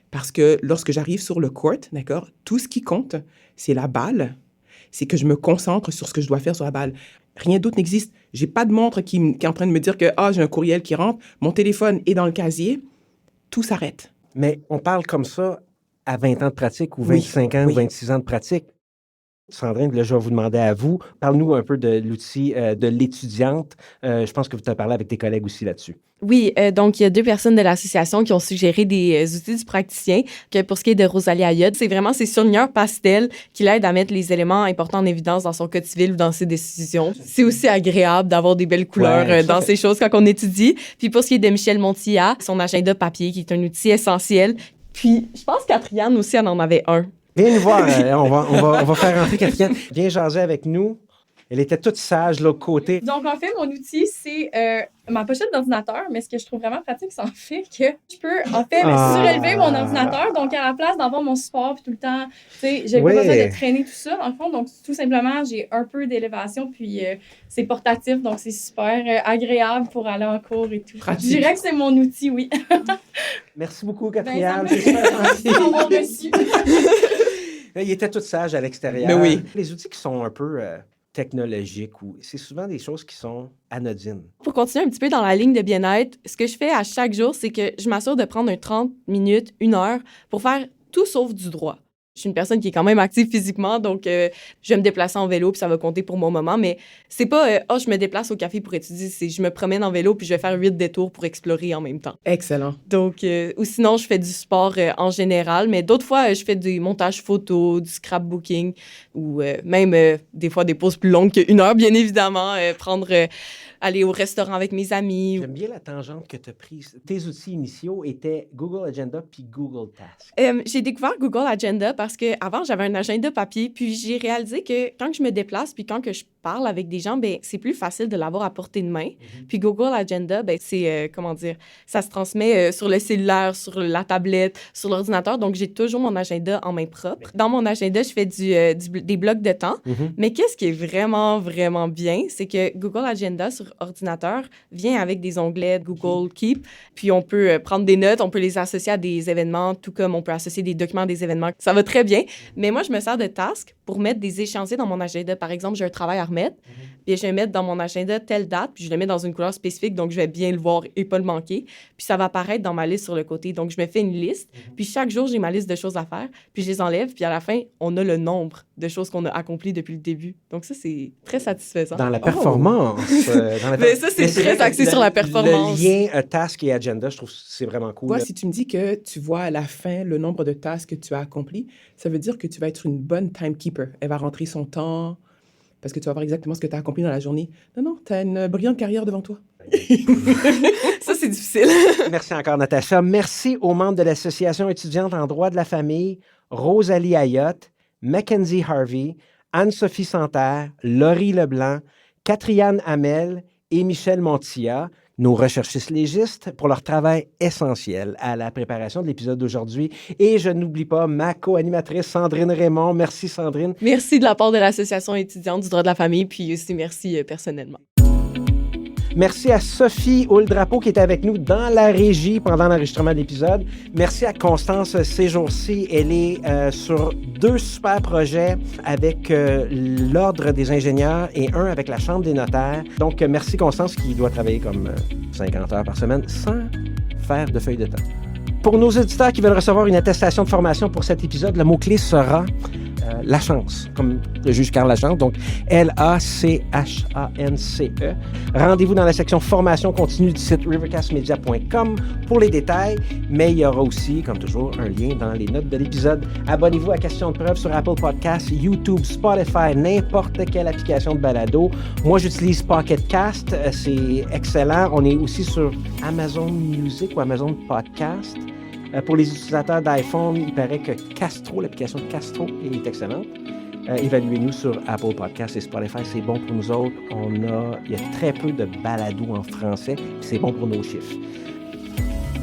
Parce que lorsque j'arrive sur le court, d'accord, tout ce qui compte, c'est la balle. C'est que je me concentre sur ce que je dois faire sur la balle. Rien d'autre n'existe. J'ai pas de montre qui est en train de me dire que j'ai un courriel qui rentre, mon téléphone est dans le casier. Tout s'arrête. Mais on parle comme ça à 20 ans de pratique ou 25 ans ou 26 ans de pratique. Sandrine, là, je vais vous demander à vous, parle-nous un peu de l'outil de l'étudiante. Je pense que tu as parlé avec tes collègues aussi là-dessus. Oui, donc il y a 2 personnes de l'association qui ont suggéré des outils du praticien. Que pour ce qui est de Rosalie Ayotte, c'est vraiment ses surligneurs pastels qui l'aident à mettre les éléments importants en évidence dans son code civil ou dans ses décisions. C'est aussi agréable d'avoir des belles couleurs dans ces choses quand on étudie. Puis pour ce qui est de Michel Montilla, son agenda papier qui est un outil essentiel. Puis je pense qu'Atriane aussi, elle en avait un. Viens nous voir, on va faire rentrer Catherine. Viens jaser avec nous. Elle était toute sage de l'autre côté. Donc, en fait, mon outil, c'est ma pochette d'ordinateur, mais ce que je trouve vraiment pratique, c'est en fait que je peux, en fait, surélever mon ordinateur. Donc, à la place d'avoir mon support puis tout le temps, tu sais, j'ai pas besoin de traîner tout ça, dans le fond. Donc, tout simplement, j'ai un peu d'élévation, puis c'est portatif, donc c'est super agréable pour aller en cours et tout. Pratique. Je dirais que c'est mon outil, oui. Merci beaucoup, Catherine. D'avoir reçu. Il était tout sage à l'extérieur. Mais oui. Les outils qui sont un peu technologiques, c'est souvent des choses qui sont anodines. Pour continuer un petit peu dans la ligne de bien-être, ce que je fais à chaque jour, c'est que je m'assure de prendre 30 minutes, 1 heure pour faire tout sauf du droit. Je suis une personne qui est quand même active physiquement, donc je vais me déplacer en vélo, puis ça va compter pour mon moment, mais c'est pas « je me déplace au café pour étudier », c'est « je me promène en vélo, puis je vais faire 8 détours pour explorer en même temps ». Excellent. Donc, ou sinon, je fais du sport en général, mais d'autres fois, je fais du montage photo, du scrapbooking, ou même des fois des pauses plus longues qu'1 heure, bien évidemment, aller au restaurant avec mes amis. J'aime bien la tangente que tu as prise. Tes outils initiaux étaient Google Agenda puis Google Tasks. J'ai découvert Google Agenda parce qu'avant, j'avais un agenda papier, puis j'ai réalisé que quand je me déplace puis quand que je parle avec des gens, ben c'est plus facile de l'avoir à portée de main. Puis Google Agenda, ben c'est, ça se transmet sur le cellulaire, sur la tablette, sur l'ordinateur. Donc, j'ai toujours mon agenda en main propre. Dans mon agenda, je fais des blocs de temps. Mais qu'est-ce qui est vraiment, vraiment bien, c'est que Google Agenda sur ordinateur vient avec des onglets Google Keep. Puis, on peut prendre des notes, on peut les associer à des événements, tout comme on peut associer des documents à des événements. Ça va très bien. Mais moi, je me sers de Task pour mettre des échéanciers dans mon agenda. Par exemple, j'ai un travail à remettre, puis je vais mettre dans mon agenda telle date, puis je le mets dans une couleur spécifique, donc je vais bien le voir et pas le manquer. Puis ça va apparaître dans ma liste sur le côté. Donc, je me fais une liste, puis chaque jour, j'ai ma liste de choses à faire, puis je les enlève, puis à la fin, on a le nombre de choses qu'on a accomplies depuis le début. Donc ça, c'est très satisfaisant. Dans la performance. Mais ça, c'est très axé sur la performance. Le lien task et agenda, je trouve que c'est vraiment cool. Toi, si tu me dis que tu vois à la fin le nombre de tâches que tu as accomplies, ça veut dire que tu vas être une bonne timekeeper. Elle va rentrer son temps parce que tu vas voir exactement ce que tu as accompli dans la journée. Non, tu as une brillante carrière devant toi. Ça, c'est difficile. Merci encore, Natacha. Merci aux membres de l'Association étudiante en droit de la famille, Rosalie Ayotte, Mackenzie Harvey, Anne-Sophie Santerre, Laurie Leblanc, Catherine Hamel et Michel Montilla, nos recherchistes légistes, pour leur travail essentiel à la préparation de l'épisode d'aujourd'hui. Et je n'oublie pas ma co-animatrice Sandrine Raymond. Merci, Sandrine. Merci de la part de l'Association étudiante du droit de la famille, puis aussi merci personnellement. Merci à Sophie Houle-Drapeau qui était avec nous dans la régie pendant l'enregistrement de l'épisode. Merci à Constance ces jours-ci. Elle est sur 2 super projets avec l'Ordre des ingénieurs et un avec la Chambre des notaires. Donc, merci Constance qui doit travailler comme 50 heures par semaine sans faire de feuille de temps. Pour nos auditeurs qui veulent recevoir une attestation de formation pour cet épisode, le mot-clé sera Lachance, comme le juge Carl Lachance, donc Lachance. Rendez-vous dans la section formation continue du site rivercastmedia.com pour les détails, mais il y aura aussi, comme toujours, un lien dans les notes de l'épisode. Abonnez-vous à Question de preuve sur Apple Podcasts, YouTube, Spotify, n'importe quelle application de balado. Moi, j'utilise Pocket Cast, c'est excellent. On est aussi sur Amazon Music ou Amazon Podcast. Pour les utilisateurs d'iPhone, il paraît que Castro, l'application de Castro, est excellente. Évaluez-nous sur Apple Podcasts et Spotify, c'est bon pour nous autres. Il y a très peu de balados en français, c'est bon pour nos chiffres.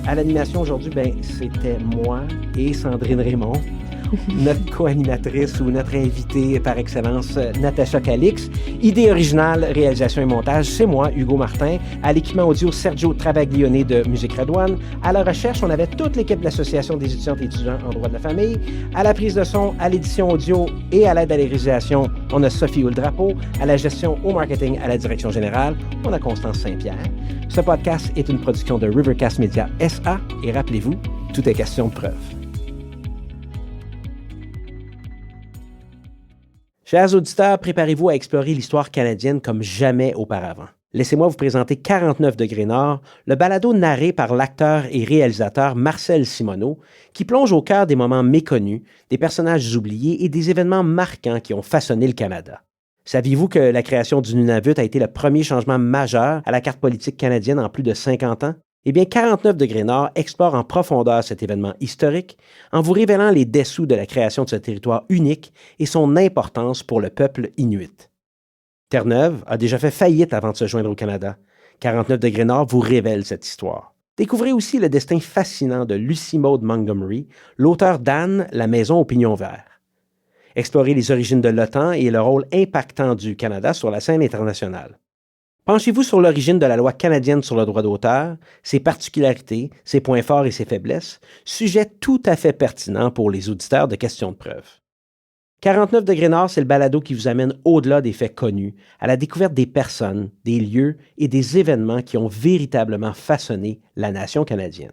À l'animation aujourd'hui, c'était moi et Sandrine Raymond, notre co-animatrice ou notre invitée par excellence, Natacha Calix. Idée originale, réalisation et montage, c'est moi, Hugo Martin. À l'équipement audio, Sergio Travaglione de Musique Redouane. À la recherche, on avait toute l'équipe de l'Association des étudiantes et étudiants en droit de la famille. À la prise de son, à l'édition audio et à l'aide à la réalisation, on a Sophie Houle-Drapeau. À la gestion, au marketing, à la direction générale, on a Constance Saint-Pierre. Ce podcast est une production de Rivercast Media SA et rappelez-vous, tout est question de preuve. Chers auditeurs, préparez-vous à explorer l'histoire canadienne comme jamais auparavant. Laissez-moi vous présenter 49 degrés Nord, le balado narré par l'acteur et réalisateur Marcel Simoneau, qui plonge au cœur des moments méconnus, des personnages oubliés et des événements marquants qui ont façonné le Canada. Saviez-vous que la création du Nunavut a été le premier changement majeur à la carte politique canadienne en plus de 50 ans? Eh bien, 49 degrés Nord explore en profondeur cet événement historique en vous révélant les dessous de la création de ce territoire unique et son importance pour le peuple inuit. Terre-Neuve a déjà fait faillite avant de se joindre au Canada. 49 degrés Nord vous révèle cette histoire. Découvrez aussi le destin fascinant de Lucy Maud Montgomery, l'auteur d'Anne, la maison au pignon vert. Explorez les origines de l'OTAN et le rôle impactant du Canada sur la scène internationale. Penchez-vous sur l'origine de la loi canadienne sur le droit d'auteur, ses particularités, ses points forts et ses faiblesses, sujet tout à fait pertinent pour les auditeurs de Questions de preuve. 49 degrés Nord, c'est le balado qui vous amène au-delà des faits connus, à la découverte des personnes, des lieux et des événements qui ont véritablement façonné la nation canadienne.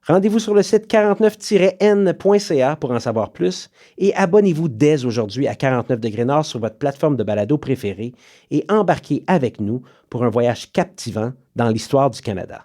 Rendez-vous sur le site 49-n.ca pour en savoir plus et abonnez-vous dès aujourd'hui à 49 degrés Nord sur votre plateforme de balado préférée et embarquez avec nous pour un voyage captivant dans l'histoire du Canada.